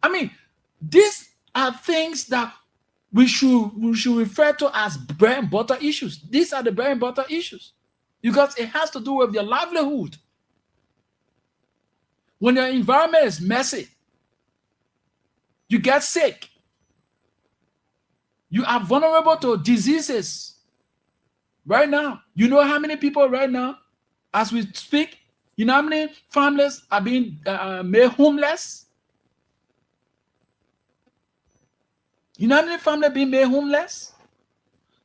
I mean, these are things that we should refer to as bread and butter issues. These are the bread and butter issues because it has to do with your livelihood. When your environment is messy, you get sick. You are vulnerable to diseases. Right now, you know how many people right now, as we speak, you know how many families are being made homeless? You know how many families being made homeless?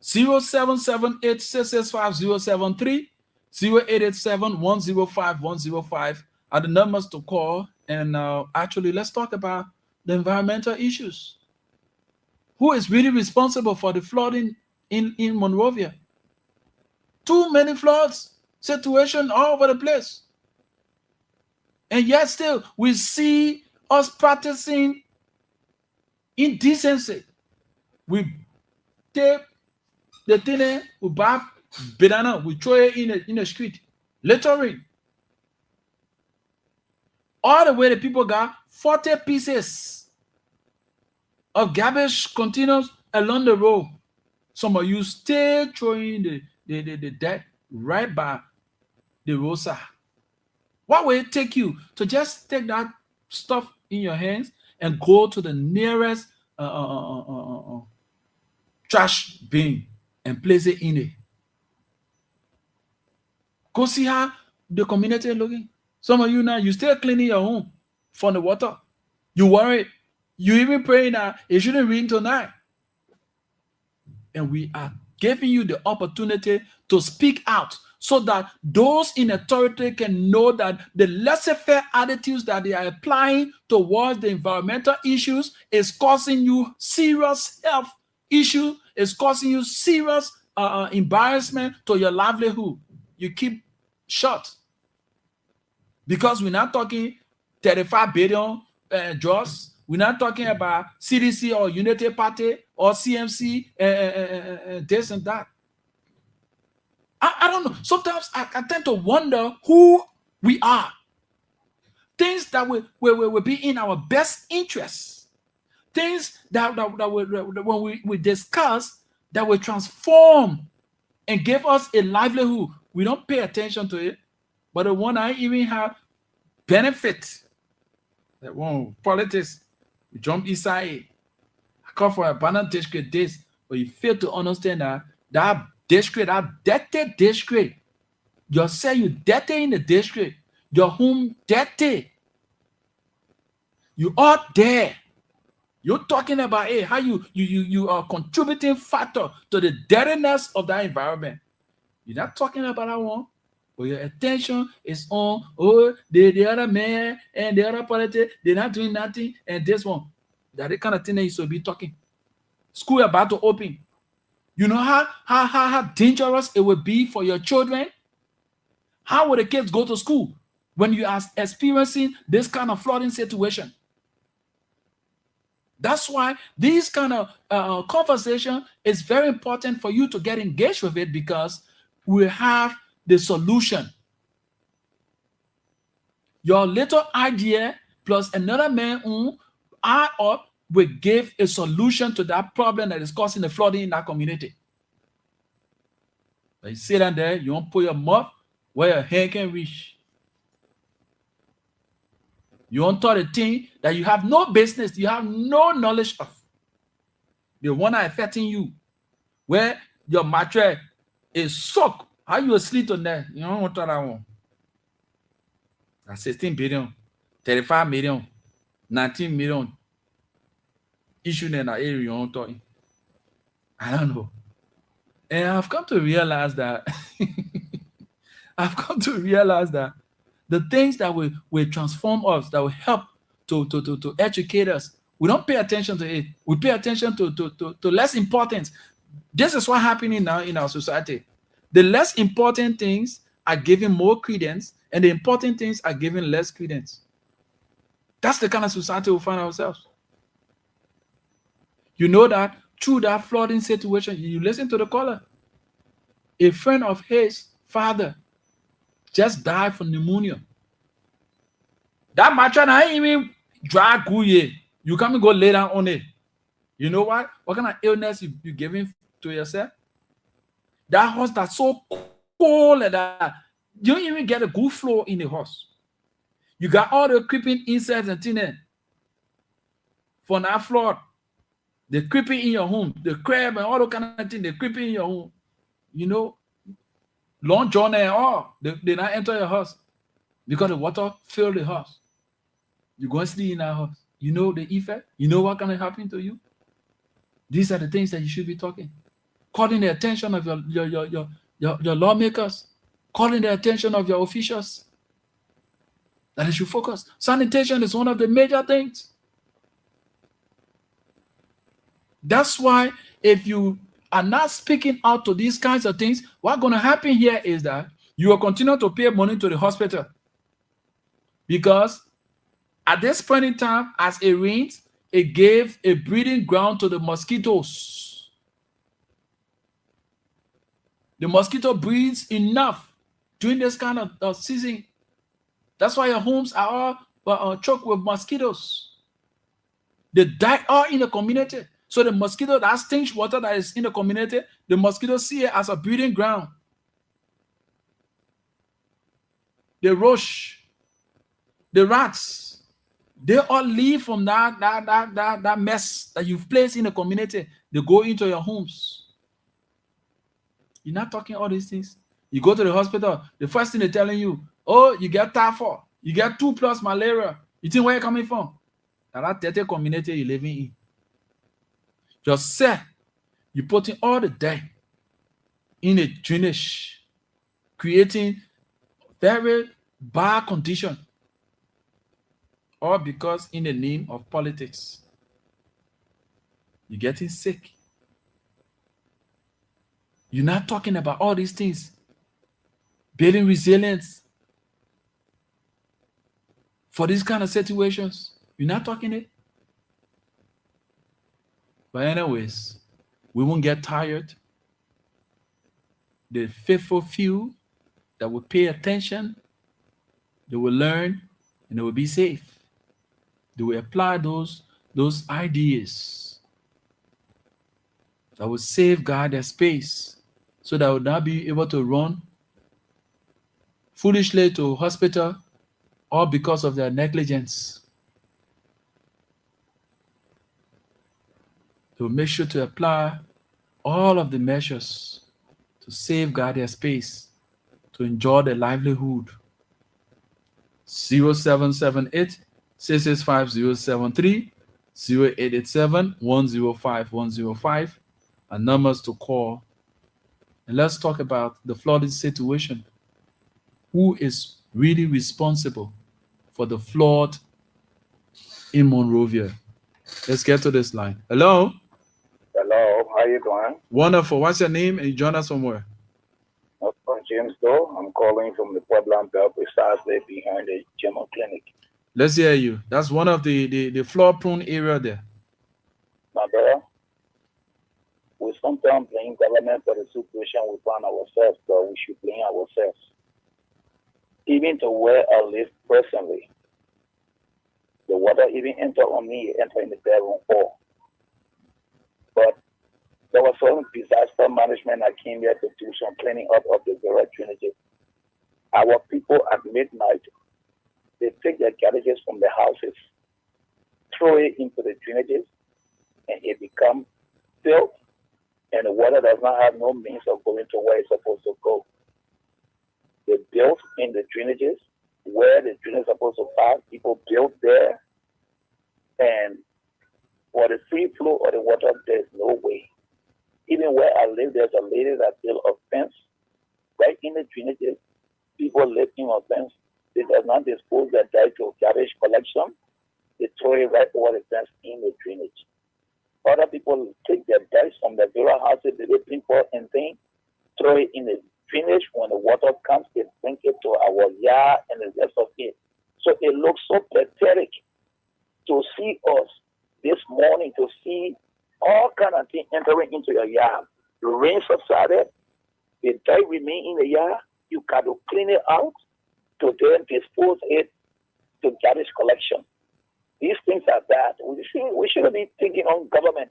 0778-665-073, 0887-105-105 are the numbers to call. And actually, let's talk about the environmental issues. Who is really responsible for the flooding in Monrovia? Too many floods, situation all over the place. And yet still, we see us practicing indecency. We take the thing, we buy banana, we throw it in the street, littering. All the way the people got 40 pieces of garbage containers along the road. Some of you stay throwing the dead right by the roadside. What will it take you to just take that stuff in your hands and go to the nearest trash bin and place it in it? Go see how the community is looking. Some of you now, you still cleaning your home from the water. You worry. You even praying that it shouldn't rain tonight. And we are giving you the opportunity to speak out so that those in authority can know that the laissez-faire attitudes that they are applying towards the environmental issues is causing you serious health issues, is causing you serious embarrassment to your livelihood. You keep shut. Because we're not talking 35 billion jobs. We're not talking about CDC or Unity Party or CMC, this and that. I don't know. Sometimes I tend to wonder who we are. Things that will be in our best interests. Things that when we discuss, that will transform and give us a livelihood. We don't pay attention to it. But the one I even have benefit, that one politics, You jump inside it. I come for a abandoned district this, but you fail to understand that district, that dirty district, yourself, you dirty in the district, your home dirty. You are there. You're talking about how you are contributing factor to the dirtiness of that environment. You're not talking about that one. But your attention is on the other man and the other politics, they're not doing nothing, and this one. That the kind of thing that you should be talking. School about to open. You know how dangerous it would be for your children? How would the kids go to school when you are experiencing this kind of flooding situation? That's why this kind of conversation is very important for you to get engaged with it, because we have the solution. Your little idea plus another man who add up will give a solution to that problem that is causing the flooding in that community. But you sit down there, you won't put your mouth where your hand can reach. You won't tell the thing that you have no business, you have no knowledge of. The one that affecting you, where your mattress is soaked. How you asleep on that? You don't want to that one. That's 16 billion, 35 million, 19 million. Issue in that area you don't talk. I don't know. And I've come to realize that the things that will transform us, that will help to educate us, we don't pay attention to it. We pay attention to less important. This is what's happening now in our society. The less important things are given more credence, and the important things are given less credence. That's the kind of society we find ourselves. You know that through that flooding situation, you listen to the caller. A friend of his father just died from pneumonia. That mattress ain't even dry good. You can't go lay down on it. You know what? What kind of illness you giving to yourself? That house that's so cold that you don't even get a good floor in the house. You got all the creeping insects and things from that floor. They're creeping in your home. The crab and all the kind of things, they're creeping in your home. You know, long journey and all. They not enter your house because the water filled the house. You go and sleep in that house. You know the effect? You know what can happen to you? These are the things that you should be talking. Calling the attention of your lawmakers, calling the attention of your officials, that they should focus. Sanitation is one of the major things. That's why if you are not speaking out to these kinds of things, what's going to happen here is that you will continue to pay money to the hospital. Because at this point in time, as it rains, it gave a breeding ground to the mosquitoes. The mosquito breeds enough during this kind of season. That's why your homes are all choked with mosquitoes. They die all in the community. So the mosquito, that stench water that is in the community, the mosquitoes see it as a breeding ground. The roach, the rats, they all leave from that mess that you've placed in the community. They go into your homes. You're not talking all these things. You go to the hospital, the first thing they're telling you, oh, you get typhoid, you get 2+ malaria. You think where you're coming from? That dirty community you're living in. Just say you're putting all the dirt in a drainage, creating very bad condition, all because in the name of politics, you're getting sick. You're not talking about all these things. Building resilience for these kind of situations. You're not talking it. But anyways, we won't get tired. The faithful few that will pay attention, they will learn, and they will be safe. They will apply those ideas that will safeguard their space, so that will not be able to run foolishly to hospital, all because of their negligence. They will make sure to apply all of the measures to safeguard their space, to enjoy their livelihood. 0778 665 0887 105 105 are numbers to call. And let's talk about the flooding situation. Who is really responsible for the flood in Monrovia? Let's get to this line. Hello? Hello, how you doing? Wonderful. What's your name? And you join us from where? I'm James Doe. I'm calling from the Pueblo Belt, precisely behind the General Clinic. Let's hear you. That's one of the flood-prone area there. My brother, we sometimes blame government for the situation we find ourselves, but we should blame ourselves. Even to where I live personally, the water even enter on me, enter in the bedroom floor. But there was some disaster management. I came here to do some cleaning up of the various drainages. Our people at midnight, they take their garbages from the houses, throw it into the drainages, and it becomes filled, and the water does not have no means of going to where it's supposed to go. They built in the drainages where the drainage is supposed to pass. People built there, and for the free flow of the water, there's no way. Even where I live, there's a lady that built a fence right in the drainages. People live in a fence. They does not dispose their dirt to garbage collection. They throw it right over the fence in the drainage. Other people take their dirt from the various houses, they looking for and things, throw it in the drainage. When the water comes, they bring it to our yard and the rest of it. So it looks so pathetic to see us this morning, to see all kind of things entering into your yard. The rain subsided, the dirt remain in the yard. You got to clean it out to then dispose it to garbage collection. These things are bad. We shouldn't be thinking on government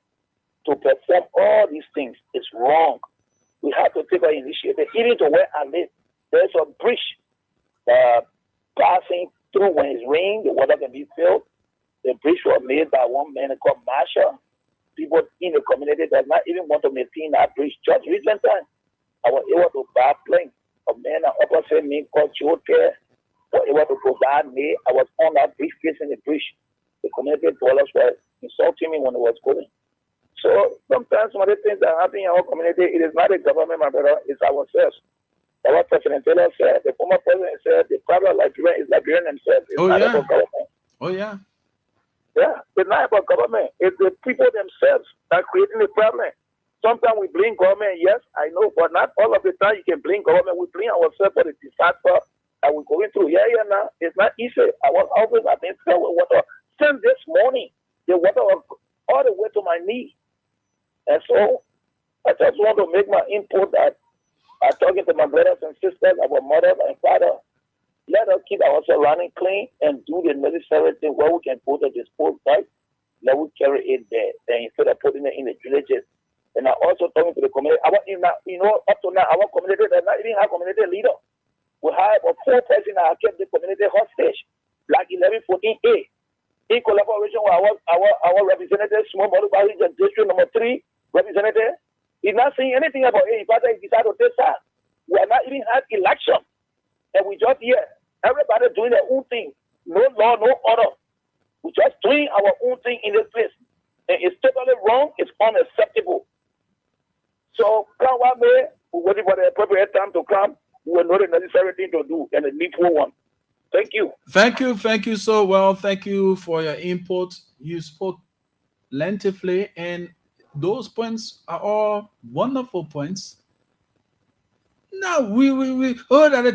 to perform all these things. It's wrong. We have to take our initiative. Even to where I live, there's a bridge passing through when it's raining, the water can be filled. The bridge was made by one man called Marshall. People in the community does not even want to maintain that bridge. Just recent time, I was able to buy plane. A man at opposite me called Joe Care was able to provide me. I was on that bridge, facing the bridge. The community dwellers were insulting me when it was going. So sometimes some of the things that happen in our community, it is not the government, my brother, it's ourselves. Our President Taylor said, the former president said, the problem of Liberia is Liberian themselves. It's not about government. Oh, yeah. Yeah, it's not about government. It's the people themselves that are creating the problem. Sometimes we blame government, yes, I know, but not all of the time you can blame government. We blame ourselves for the disaster that we're going through. Yeah, now, it's not easy. I was always at the filled with water. Since this morning, the water was all the way to my knee. And so I just want to make my input that I'm talking to my brothers and sisters, our mothers and fathers. Let us keep our surroundings clean and do the necessary thing where we can put the disposed pipe. Let us carry it there. And instead of putting it in the villages. And I'm also talking to the community. Up to now, our community does not even have community leader. We have a 4 person that have kept the community hostage, like 1114A. In collaboration with our representative, Small Body District number 3 representative. He's not saying anything about it. In fact, he decided to take that. We have not even had election. And we just here. Everybody doing their own thing. No law, no order. We just doing our own thing in this place. And it's totally wrong. It's unacceptable. So, come one day, we're waiting for the appropriate time to come. We will know the necessary thing to do and the needful one. Thank you. Thank you so well. Thank you for your input. You spoke plentifully, and those points are all wonderful points. No, that the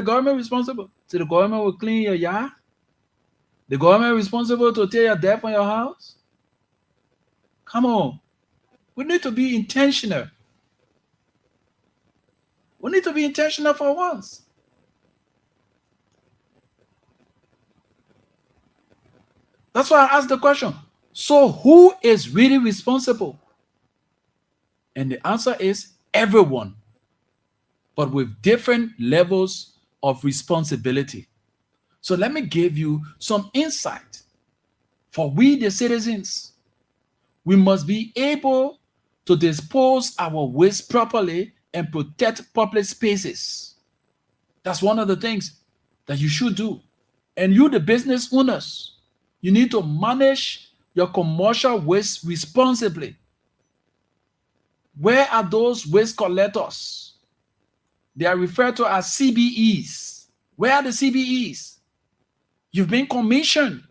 government responsible. So the government will clean your yard? The government responsible to take your debt from your house? Come on. We need to be intentional. We need to be intentional for once. That's why I asked the question. So who is really responsible? And the answer is everyone, but with different levels of responsibility. So let me give you some insight for we the citizens. we must be able to dispose our waste properly and protect public spaces. That's one of the things that you should do. And you, the business owners, you need to manage your commercial waste responsibly. Where are those waste collectors? They are referred to as CBEs. Where are the CBEs? You've been commissioned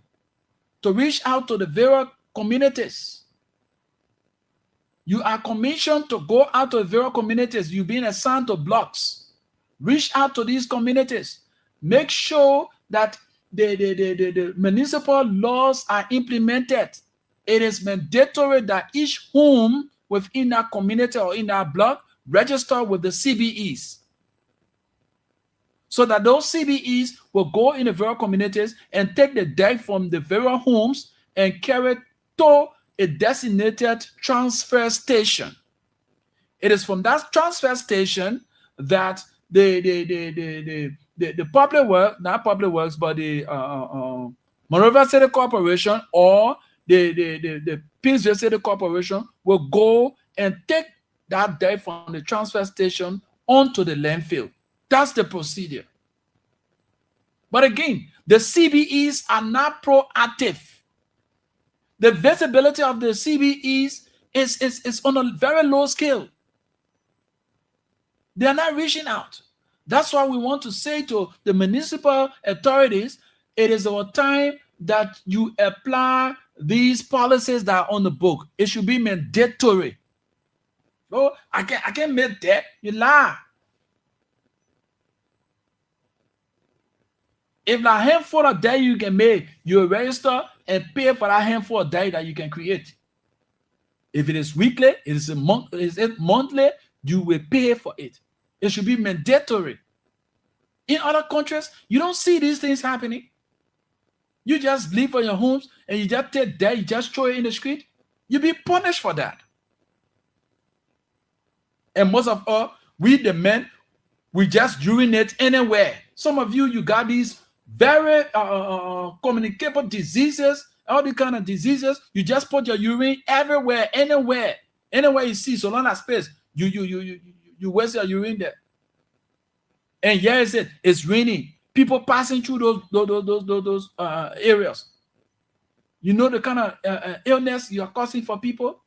to reach out to the various communities. You are commissioned to go out to the various communities. You've been assigned to blocks. Reach out to these communities. Make sure that the municipal laws are implemented. It is mandatory that each home within that community or in that block register with the CBEs, so that those CBEs will go in the various communities and take the dirt from the various homes and carry it to a designated transfer station. It is from that transfer station that the public work, not public works, but the Monrovia City Corporation or the Pittsville City Corporation will go and take that dirt from the transfer station onto the landfill. That's the procedure. But again, the CBEs are not proactive. The visibility of the CBEs is on a very low scale. They are not reaching out. That's why we want to say to the municipal authorities, it is our time that you apply these policies that are on the book. It should be mandatory. Oh, I can't make that. You lie. If a handful of data you can make, you register and pay for that handful of data that you can create. If it is weekly, is it monthly, you will pay for it. It should be mandatory. In other countries, you don't see these things happening. You just leave for your homes and you just take that, you just throw it in the street. You'll be punished for that. And most of all, we the men, we just urinate anywhere. Some of you got these very communicable diseases, all the kind of diseases. You just put your urine everywhere, anywhere you see, so long as space, you waste your urine there. And here is it. It's raining. People passing through those areas. You know the kind of illness you are causing for people.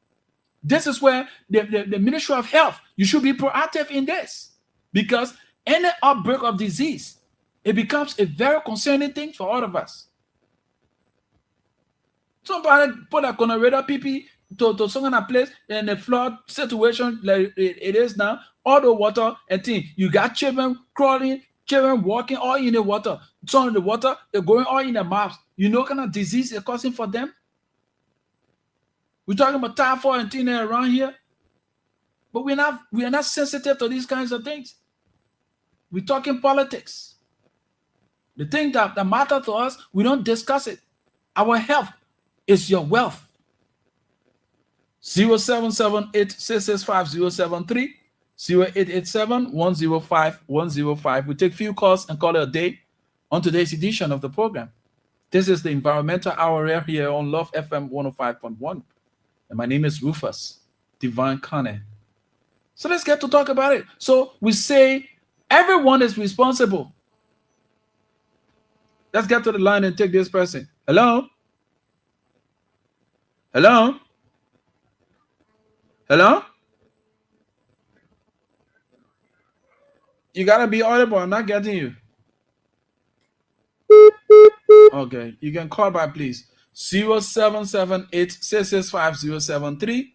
This is where the Ministry of Health, you should be proactive in this, because any outbreak of disease, it becomes a very concerning thing for all of us. Somebody put a gonorrhea PP to some kind of place in a flood situation like it is now, all the water and things. You got children crawling, children walking all in the water. Some of the water, they're going all in their mouths. You know what kind of disease it's causing for them? We're talking about typhoid and things around here. But we are not sensitive to these kinds of things. We're talking politics. The thing that matter to us, we don't discuss it. Our health is your wealth. 0778-665-073, 0887-105-105. We take few calls and call it a day on today's edition of the program. This is the Environmental Hour here on Love FM 105.1. And my name is Rufus Divine Kane. So let's get to talk about it. So we say everyone is responsible. Let's get to the line and take this person. Hello? Hello? Hello? You gotta be audible. I'm not getting you. Okay, you can call back, please. 0778-665-073,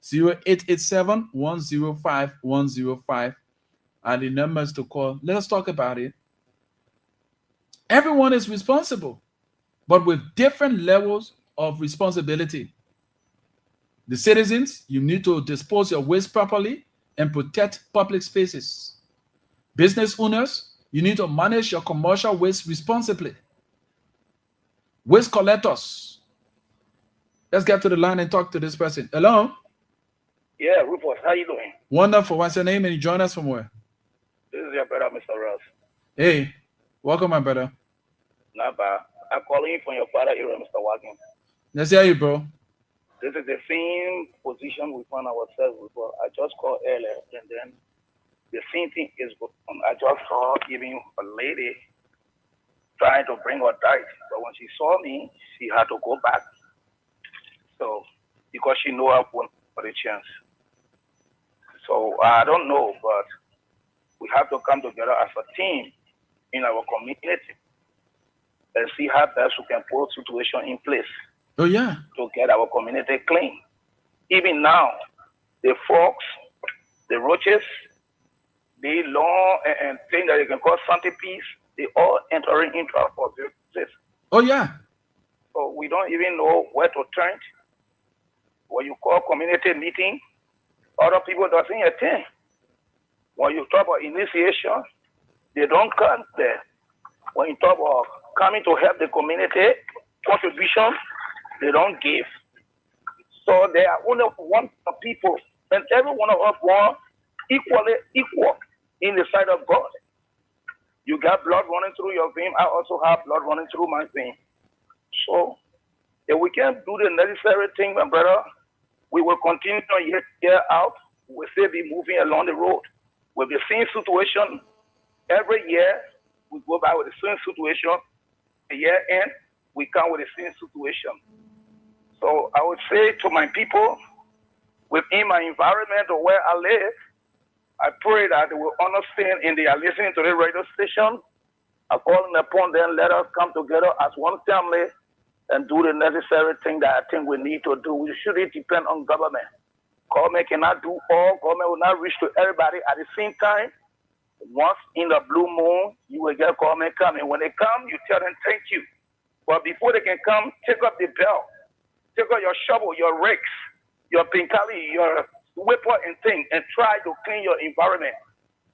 0887-105-105 are the numbers to call. Let's talk about it. Everyone is responsible, but with different levels of responsibility. The citizens, you need to dispose your waste properly and protect public spaces. Business owners, you need to manage your commercial waste responsibly. Waste collectors. Let's get to the line and talk to this person. Hello? Yeah, Rufus, how you doing? Wonderful. What's your name and you join us from where? This is your brother, Mr. Ross. Hey, welcome, my brother. Not bad. I'm calling you from your father area, Mr. Watkins. Let's hear you, bro. This is the same position we find ourselves before. I just called earlier, and then the same thing is going on. I just saw even a lady trying to bring her dice, but when she saw me, she had to go back. So, because she knew I won for the chance. So, I don't know, but we have to come together as a team in our community and see how best we can put situation in place. Oh, yeah. To get our community clean. Even now, the frogs, the roaches, the long and things that you can call centipedes, they all entering into our business. Oh, yeah. So we don't even know where to turn. When you call community meeting, other people don't say a thing. When you talk about initiation, they don't come there. When you talk about coming to help the community, contribution, they don't give. So there are only one people, and every one of us born equal in the sight of God. You got blood running through your vein. I also have blood running through my vein. So if we can't do the necessary thing, my brother, we will continue year out. We'll still be moving along the road with the same situation. Every year, we go by with the same situation. The year end, we come with the same situation. So I would say to my people, within my environment or where I live, I pray that they will understand and they are listening to the radio station. I'm calling upon them, let us come together as one family and do the necessary thing that I think we need to do. We shouldn't depend on government. Government cannot do all. Government will not reach to everybody at the same time. Once in the blue moon, you will get government coming. When they come, you tell them thank you. But before they can come, take up the bell. Take out your shovel, your rakes, your pinkali, your whipper and thing, and try to clean your environment.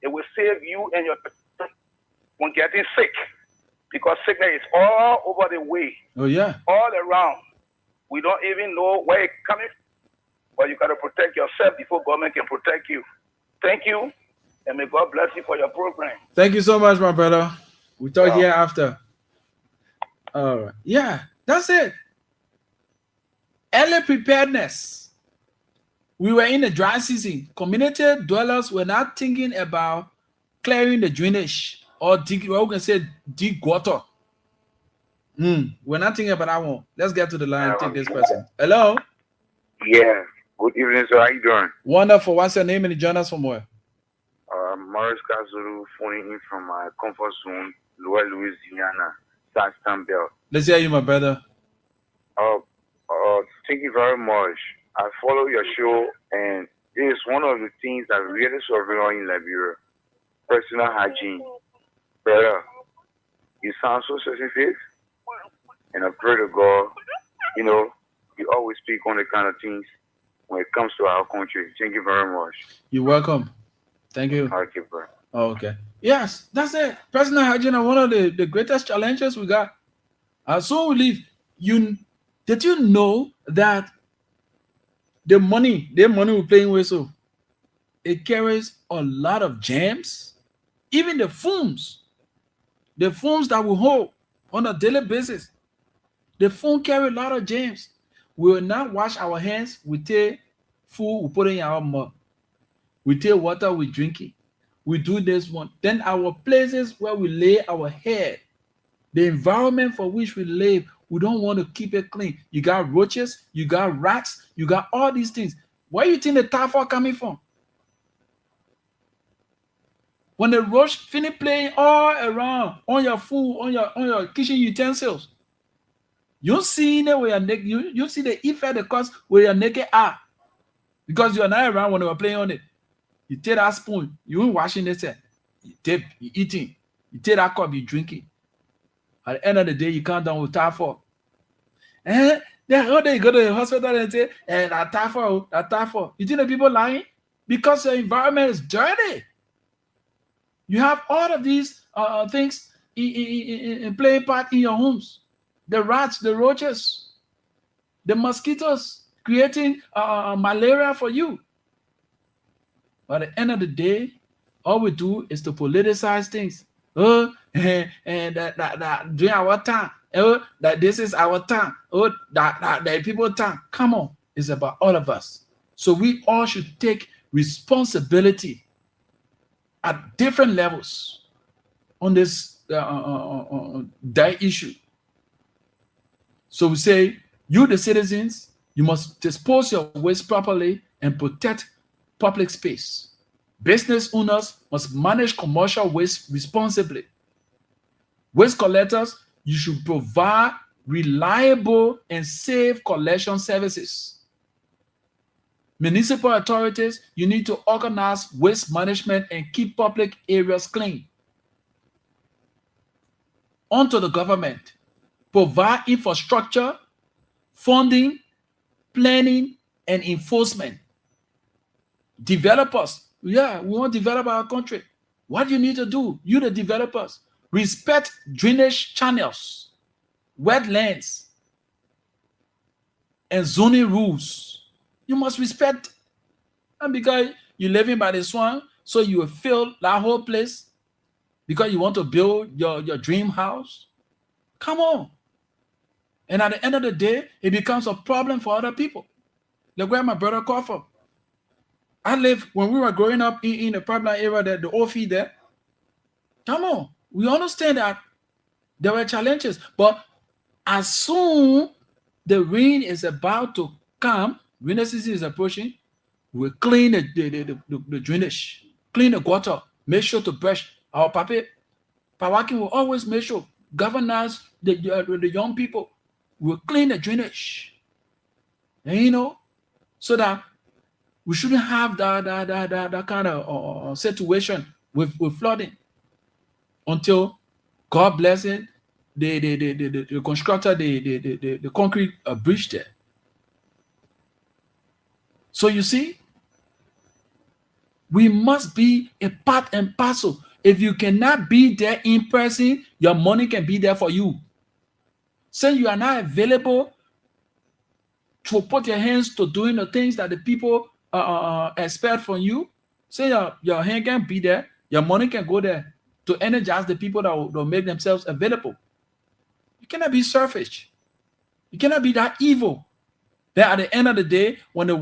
It will save you and your from getting sick, because sickness is all over the way. Oh, yeah. All around. We don't even know where it's coming from. But you got to protect yourself before government can protect you. Thank you, and may God bless you for your program. Thank you so much, my brother. We talk here after. All right. Yeah, that's it. Early preparedness. We were in the dry season. Community dwellers were not thinking about clearing the drainage or dig water. We're not thinking about that one. Let's get to the line and take this person. Hello? Yeah. Good evening, sir. How you doing? Wonderful. What's your name and you join us from where? Morris Kazuru, phoning in from my comfort zone, Lower Louisiana, South Bell. Let's hear you, my brother. Thank you very much. I follow your show, and this is one of the things that really survive in Liberia. Personal hygiene. Brother, you sound so sensitive, and I pray to God, you always speak on the kind of things when it comes to our country. Thank you very much. You're welcome. Thank you. Okay, bro. Oh, okay. Yes, that's it. Personal hygiene is one of the greatest challenges we got. So we leave. Did you know that the money we're playing with, so it carries a lot of germs, even the fumes that we hold on a daily basis. The foam carry a lot of germs. We will not wash our hands. We take food, we put it in our mouth. We take water, we drink it. We do this one. Then our places where we lay our head, the environment for which we live, we don't want to keep it clean. You got roaches, you got rats, you got all these things. Where do you think the typhoid coming from? When the roach finish playing all around on your food, on your kitchen utensils, you see it where you see the effect it cause where your naked eye, because you're not around when they were playing on it. You take that spoon, you ain't washing this head. You eating. You take that cup, you drinking. At the end of the day, you come down with typhoid. And then how they go to the hospital and say, that typhoid. You think the people lying? Because your environment is dirty. You have all of these things in playing part in your homes. The rats, the roaches, the mosquitoes creating malaria for you. But at the end of the day, all we do is to politicize things. And that during our time, that this is our time. That people time. Come on, It's about all of us. So we all should take responsibility at different levels on this that issue. So we say, you the citizens, you must dispose your waste properly and protect public space. Business owners must manage commercial waste responsibly. Waste collectors, you should provide reliable and safe collection services. Municipal authorities, you need to organize waste management and keep public areas clean. Onto the government, provide infrastructure, funding, planning, and enforcement. Developers, yeah, we want to develop our country. What do you need to do? You, the developers, respect drainage channels, wetlands, and zoning rules. You must respect. And because you're living by the swamp, so you will fill that whole place because you want to build your dream house. Come on. And at the end of the day, it becomes a problem for other people. Like where my brother called from. I lived, when we were growing up in the pipeline area, the old feed there. Come on. We understand that there were challenges. But as soon the rain is about to come, winter season is approaching, we clean the drainage, clean the gutter, make sure to brush. Our Pawaki will always make sure, governors, the young people, will clean the drainage. And so that we shouldn't have that kind of situation with flooding until God bless it, the constructor, the concrete bridge there. So you see, we must be a part and parcel. If you cannot be there in person, your money can be there for you. Say you are not available to put your hands to doing the things that the people expect from you. Say your hand can be there, your money can go there to energize the people that will make themselves available. You cannot be selfish. You cannot be that evil. Then at the end of the day, when the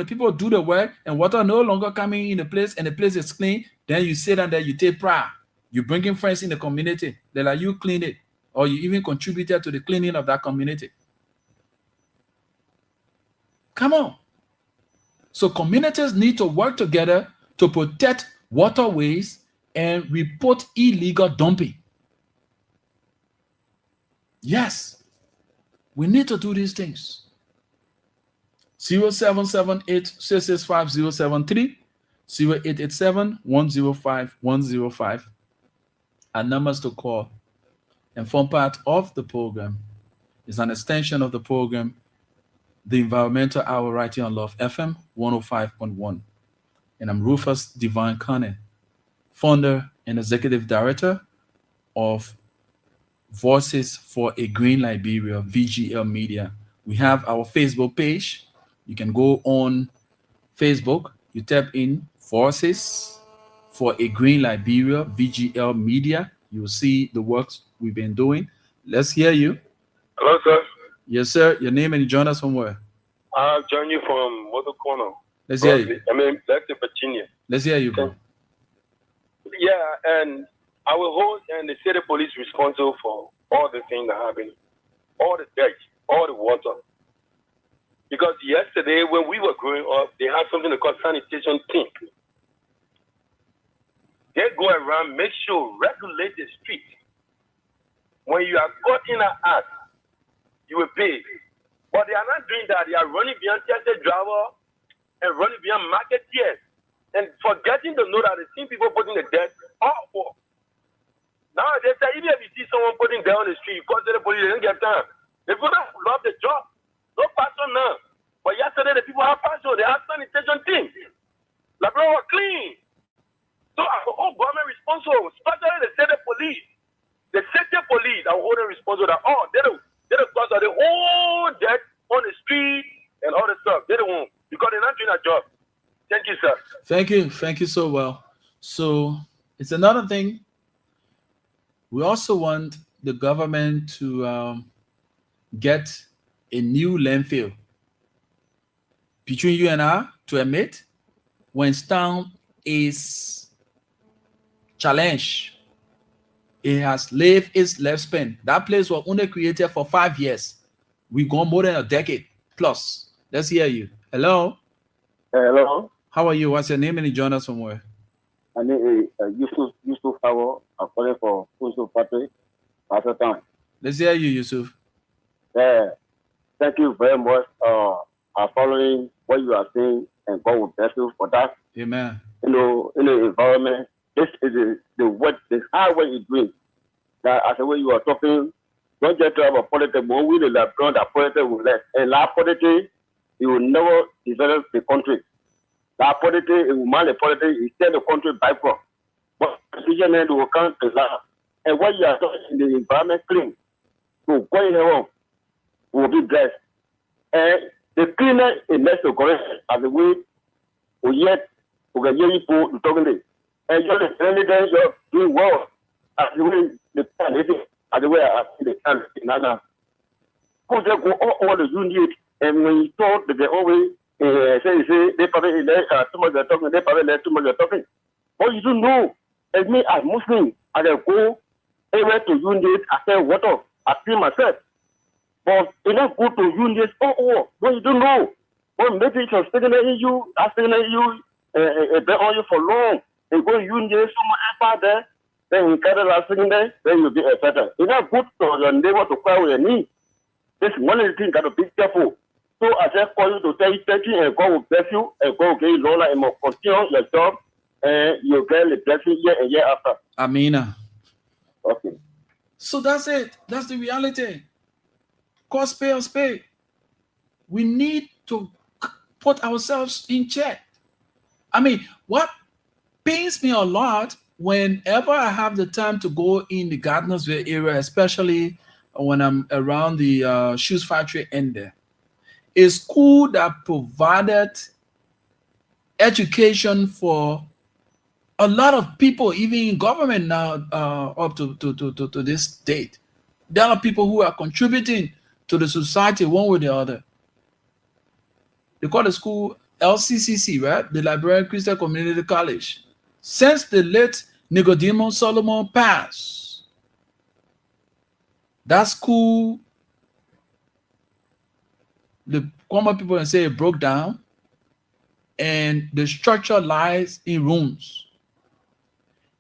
people do the work and water no longer coming in the place and the place is clean, then you sit down there, you take pride. You bring in friends in the community. They're like, you clean it, or you even contributed to the cleaning of that community. Come on. So communities need to work together to protect waterways and report illegal dumping. Yes, we need to do these things. 0778-665-073, 0887-105-105 are numbers to call and form part of the program. It's an extension of the program, the Environmental Hour, right here on Love FM 105.1. And I'm Rufus Divine Cunning, founder and executive director of Voices for a Green Liberia, VGL Media. We have our Facebook page. You can go on Facebook, you tap in Voices for a Green Liberia, VGL Media. You will see the works we've been doing. Let's hear you. Hello, sir. Yes, sir. Your name and you join us from where? I've joined you from Motor Corner. Let's hear you. That's in Virginia. Let's hear you, bro. Yeah, and I will hold and the city police responsible for all the things that happen, all the dirt, all the water. Because yesterday when we were growing up, they had something they call sanitation team. They go around, make sure, regulate the street. When you are caught in an act, you will pay. But they are not doing that. They are running behind Tesla driver and running behind marketeers and forgetting to know that the same people putting the debt all for. Now they say even if you see someone putting debt on the street, you call the police, they don't get time. The people don't love the job. No passion now. But yesterday the people have passion. They have sanitation team. The people were clean. So our whole government responsible, especially the city police. The city police are holding responsible that they don't cause the whole debt on the street and all the stuff. They don't want because they're not doing their job. Thank you, sir. Thank you. Thank you so well. So it's another thing. We also want the government to get a new landfill between you and I to admit when town is challenged. It has lived its lifespan. That place was only created for 5 years. We gone more than a decade plus. Let's hear you. Hello. Hello. How are you? What's your name and you join us from where? My name is Yusuf Howard. I'm calling for Social Party at the time. Let's hear you, Yusuf. Thank you very much. I'm following what you are saying, and God will bless you for that. Amen. In the environment, this is the hard way you're doing. That as the way you are talking, don't just talk about politics, but we the that politics will less. And that politics, it will never develop the country. That politics, it will manage the politics, it send the country backward. But decision will come to that. And what you are talking in the environment clean, so going home will be blessed. And the cleaner is necessary as the way we yet we get people to talking to. And you're the president, you're doing well as the way the plan is, as the way I see the plan in Ghana. Because they go all the union, and when you talk, they always say they probably too much they're talking, they probably too much they're talking. But you don't know, as me as Muslim, I go everywhere to union, I say water, I feel myself. But you don't go to union, but you don't know. But maybe it's sticking in you, asking you, bet on you for long. And go union, so much there, then you carry that thing there, then you'll be a better. It's not good for your neighbor to cry with your knee. This is one of the things that to be careful. So I just call you to say thank you, and God will bless you, and God will give you long life, and will continue your job, and you'll get the blessing year and year after. Amina. Okay. So that's it. That's the reality. Cause pay us pay. We need to put ourselves in check. I mean, what pains me a lot whenever I have the time to go in the Gardnersville area, especially when I'm around the shoes factory end there, a school that provided education for a lot of people, even in government now, up to this date. There are people who are contributing to the society one way or the other. They call the school LCCC, right? The Liberian Christian Community College. Since the late Nicodemo Solomon passed, that school, the common people say it broke down, and the structure lies in ruins.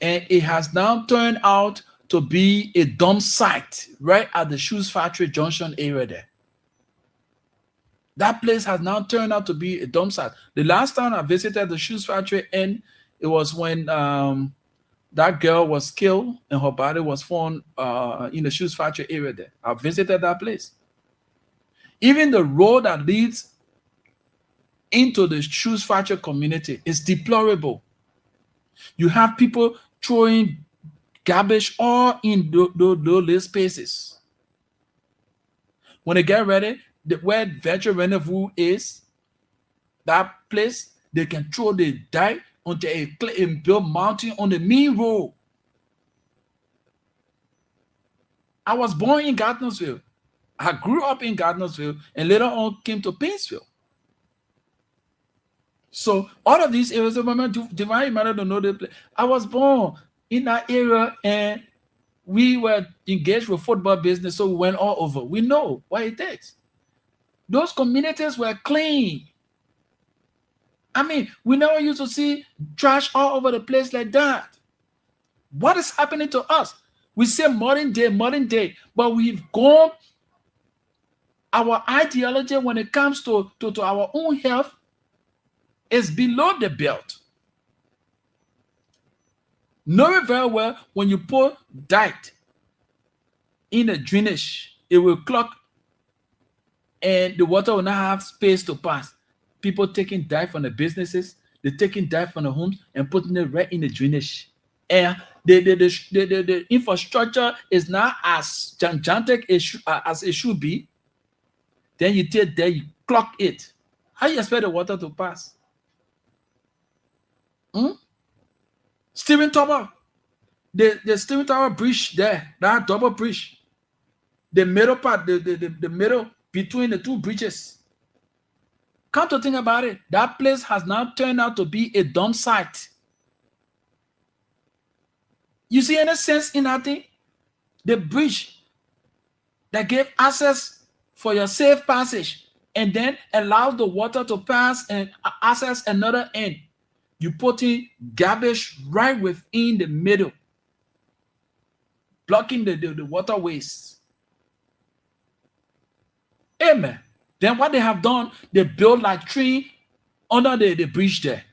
And it has now turned out to be a dump site right at the shoes factory junction area there. That place has now turned out to be a dump site. The last time I visited the shoes factory, and it was when that girl was killed and her body was found in the shoes factory area there. I visited that place. Even the road that leads into the shoes factory community is deplorable. You have people throwing garbage all in those spaces. When they get ready, where Venture Rendezvous is, that place, they can throw the dye onto a built mountain on the main road. I was born in Gardnersville. I grew up in Gardnersville and later on came to Painesville. So all of these areas, divine matter to know the place. I was born in that area and we were engaged with football business, so we went all over. We know what it takes. Those communities were clean. I mean, we never used to see trash all over the place like that. What is happening to us? We say modern day, but we've gone, our ideology when it comes to our own health is below the belt. Know it very well, when you put dirt in a drainage, it will clog and the water will not have space to pass. People taking dirt from the businesses, they're taking dirt from the homes and putting it right in the drainage. And the infrastructure is not as gigantic as it should be. Then you take there, you clog it. How you expect the water to pass? Steven Tower, the Steven Tower bridge there, that double bridge, the middle part, the middle between the two bridges, Come to think about it, that place has now turned out to be a dump site. You see any sense in that thing? The bridge that gave access for your safe passage and then allows the water to pass and access another end. You put in garbage right within the middle, blocking the waterways. Amen. Then what they have done, they build like tree under the bridge there.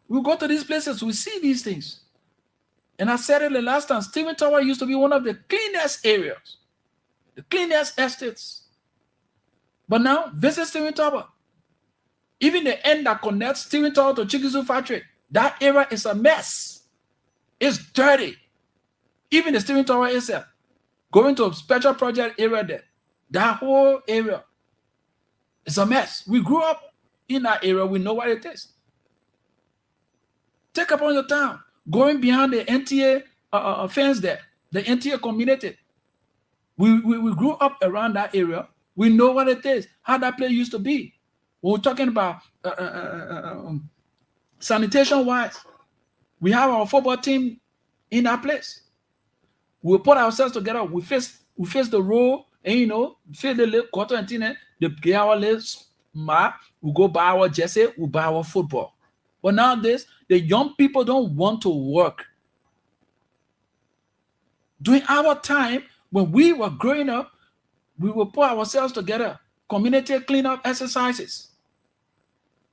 We go to these places, we see these things. And I said it the last time, Stephen Tower used to be one of the cleanest areas, the cleanest estates. But now, visit Stephen Tower. Even the end that connects Stephen Tower to Chikizu Factory, that area is a mess. It's dirty. Even the Stephen Tower itself, going to a special project area there, that whole area is a mess. We grew up in that area, we know what it is. Take upon your time, going behind the NTA fence there, the NTA community. We grew up around that area. We know what it is, how that place used to be. When we're talking about sanitation-wise, we have our football team in that place. We put ourselves together. We face the road, and face the little quarter and thing. The get our little map. We go buy our jersey. We buy our football. But nowadays, the young people don't want to work. During our time, when we were growing up, we will put ourselves together. Community cleanup exercises.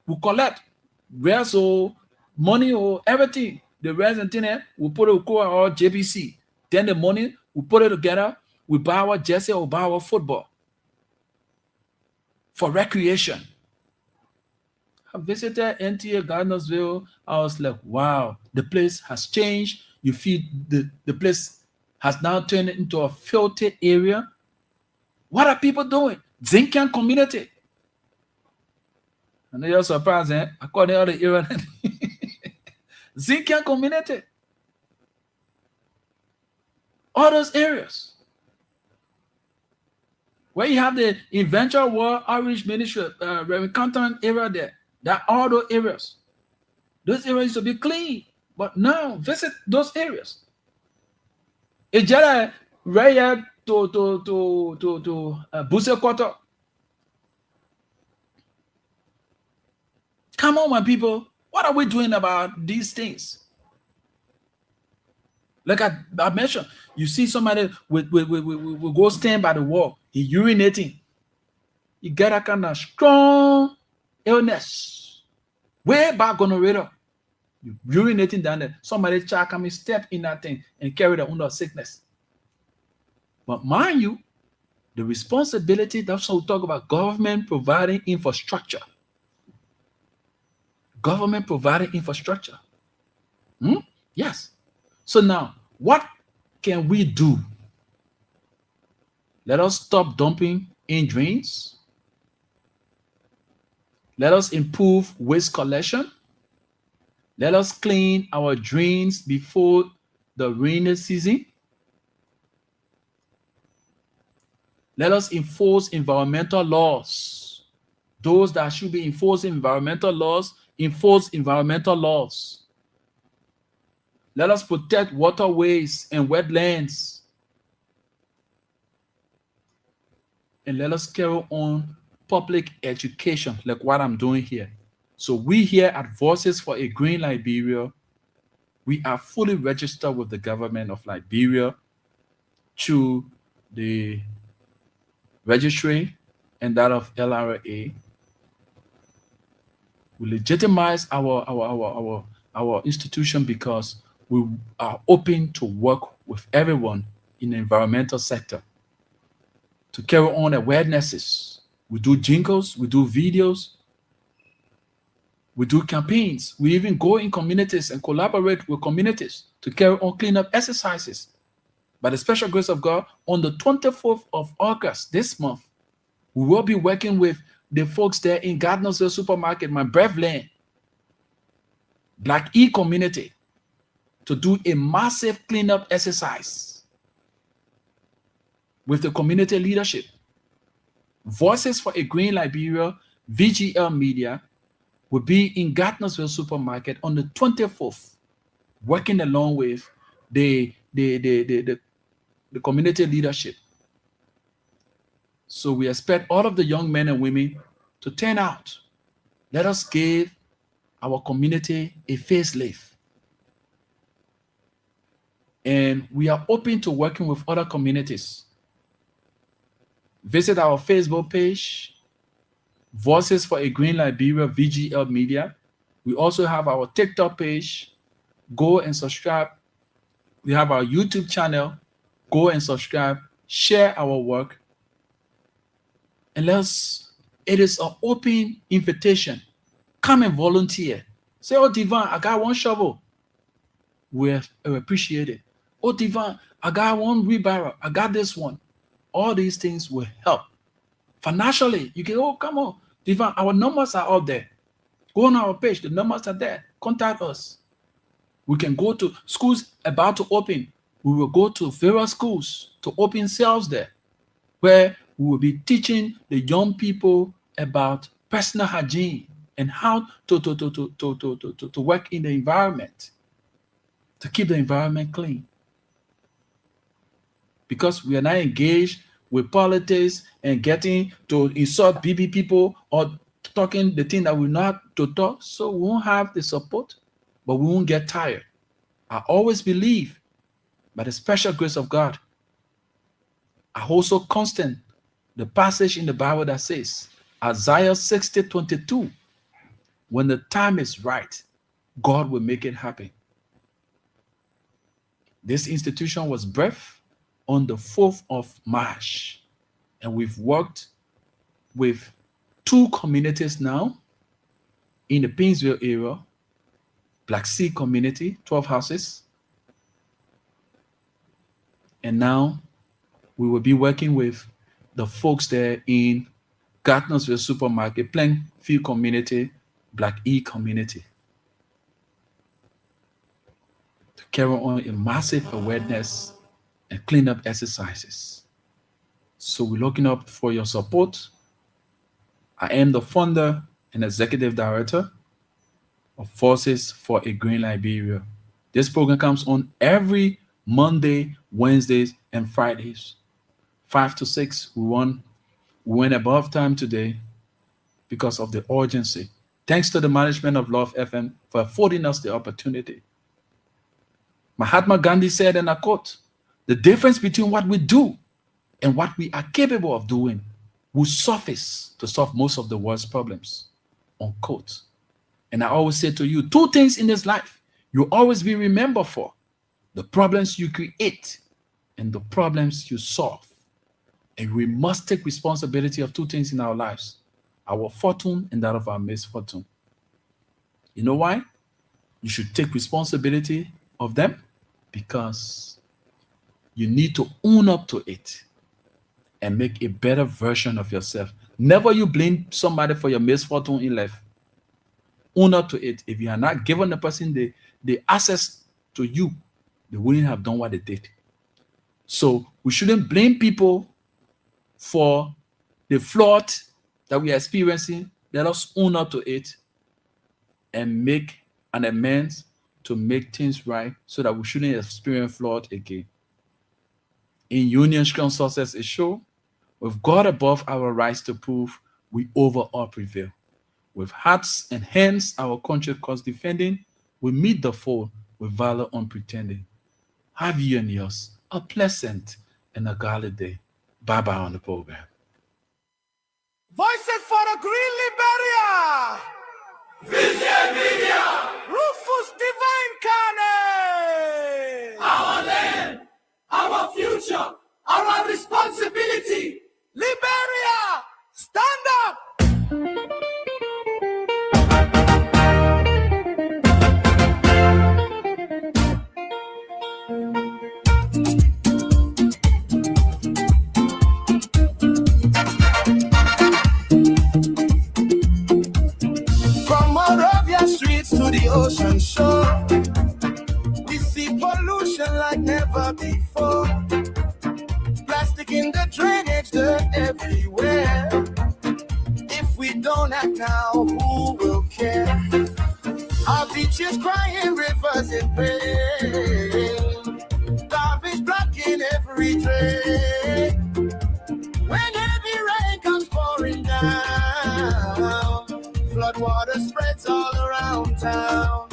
We collect rest or money or everything. The rest and thing, we put it on our JBC. Then the money, we put it together. We buy our jersey or buy our football for recreation. I visited NTA Gardnersville. I was like, wow, the place has changed. You feel the place has now turned into a filthy area. What are people doing? Zinkian community. I know you're surprised, eh? According to the area. Zinkian community. All those areas. Where you have the Eventual World Outreach Ministry, Reverend Canton area there. That all those areas. Those areas used to be clean. But now, visit those areas. It's just right here to Buse Quarter. Come on, my people. What are we doing about these things? Like I mentioned, you see somebody with go stand by the wall. He urinating. He get a kind of strong illness. Way back on the radar. You urinating down there. Somebody child come and step in that thing and carry the under sickness. But mind you, the responsibility, that's what we talk about, government providing infrastructure. Government providing infrastructure. Yes. So now, what can we do? Let us stop dumping in drains. Let us improve waste collection. Let us clean our drains before the rainy season. Let us enforce environmental laws. Those that should be enforcing environmental laws, enforce environmental laws. Let us protect waterways and wetlands. And let us carry on public education like what I'm doing here. So we here at Voices for a Green Liberia, we are fully registered with the government of Liberia through the registry and that of LRA. We legitimize our institution because we are open to work with everyone in the environmental sector to carry on awarenesses. We do jingles, we do videos, we do campaigns. We even go in communities and collaborate with communities to carry on cleanup exercises. By the special grace of God, on the 24th of August this month, we will be working with the folks there in Gardnersville Supermarket, my Brevland, Black E community, to do a massive cleanup exercise with the community leadership. Voices for a Green Liberia, VGL Media, will be in Gardnersville Supermarket on the 24th, working along with the community leadership. So we expect all of the young men and women to turn out. Let us give our community a facelift. And we are open to working with other communities. Visit our Facebook page, Voices for a Green Liberia, VGL Media. We also have our TikTok page. Go and subscribe. We have our YouTube channel. Go and subscribe. Share our work. And it is an open invitation. Come and volunteer. Say, oh, Divan, I got one shovel. We appreciate it. Oh, Divan, I got one wheelbarrow. I got this one. All these things will help. Financially, you can, oh, come on. Divan, our numbers are out there. Go on our page. The numbers are there. Contact us. We can go to schools about to open. We will go to various schools to open cells there, where we will be teaching the young people about personal hygiene and how to work in the environment, to keep the environment clean. Because we are not engaged with politics and getting to insult BB people or talking the thing that we're not to talk, so we won't have the support, but we won't get tired. I always believe by the special grace of God. I also constant the passage in the Bible that says, Isaiah 60:22, when the time is right, God will make it happen. This institution was birthed on the 4th of March, and we've worked with 2 communities now in the Painesville area, Black Sea community, 12 houses, and now we will be working with the folks there in Gardnersville Supermarket, Plainfield community, Black E community, to carry on a massive awareness and cleanup exercises. So we're looking up for your support. I am the founder and executive director of Forces for a Green Liberia. This program comes on every Monday, Wednesdays, and Fridays, 5 to 6. We went above time today because of the urgency. Thanks to the management of Love FM for affording us the opportunity. Mahatma Gandhi said, and I quote, "The difference between what we do and what we are capable of doing will suffice to solve most of the world's problems," unquote. And I always say to you, 2 things in this life you'll always be remembered for: the problems you create and the problems you solve. And we must take responsibility of 2 things in our lives: our fortune and that of our misfortune. You know why? You should take responsibility of them because you need to own up to it and make a better version of yourself. Never you blame somebody for your misfortune in life. Own up to it. If you are not giving the person the access to you, they wouldn't have done what they did. So we shouldn't blame people for the flood that we are experiencing. Let us own up to it and make an amends to make things right so that we shouldn't experience flood again. In Union Strong Success is sure. With God above our rights to prove, we overall prevail. With hearts and hands our country cause defending, we meet the foe with valor unpretending. Have you and yours a pleasant and a godly day. Bye-bye on the program. Voices for the Green Liberia. Vision Media. Rufus Divine Carney. Our land, our future, our responsibility. Liberia, stand up. From Monrovia streets to the ocean shore, we see pollution like never before. Plastic in the drainage, dirt everywhere. back now, who will care? Our beaches crying, rivers in pain, garbage blocking every drain. When heavy rain comes pouring down, flood water spreads all around town.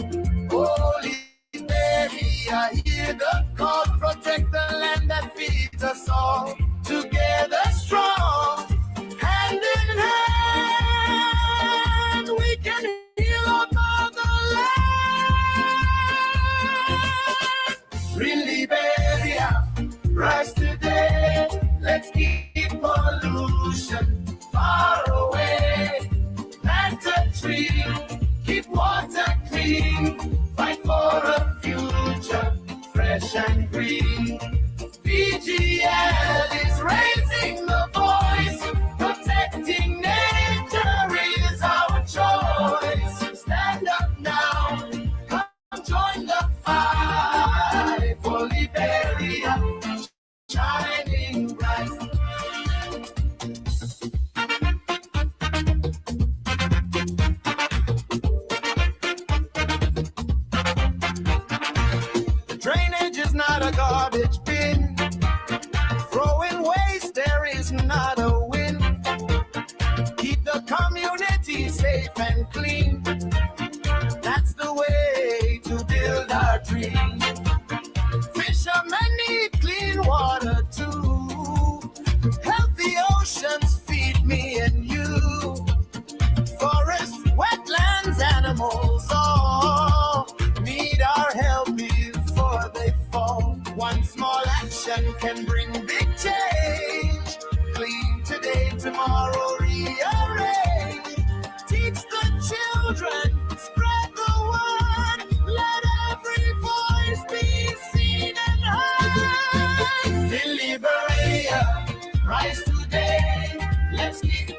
Holy Mary, I hear the call, protect the land that feeds us all. Together strong, hand in hand, we can heal our motherland. Relieve area, rise today. Let's keep pollution far away. Plant a tree, keep water clean. Fight for a future fresh and green. VGL is raising the voice. Protecting nature is our choice. Stand up now, come join the fight for Liberia, shining bright. Drainage is not a garbage bin. Throwing waste, there is not a win. Keep the community safe and clean. That's the way to build our dream. Fishermen need clean water too. Healthy oceans feed me and you. Forests, wetlands, animals all need our help before they fall. One small action can bring big change. Clean today, tomorrow rearrange. Teach the children, spread the word. Let every voice be seen and heard. Deliberia, rise today. Let's keep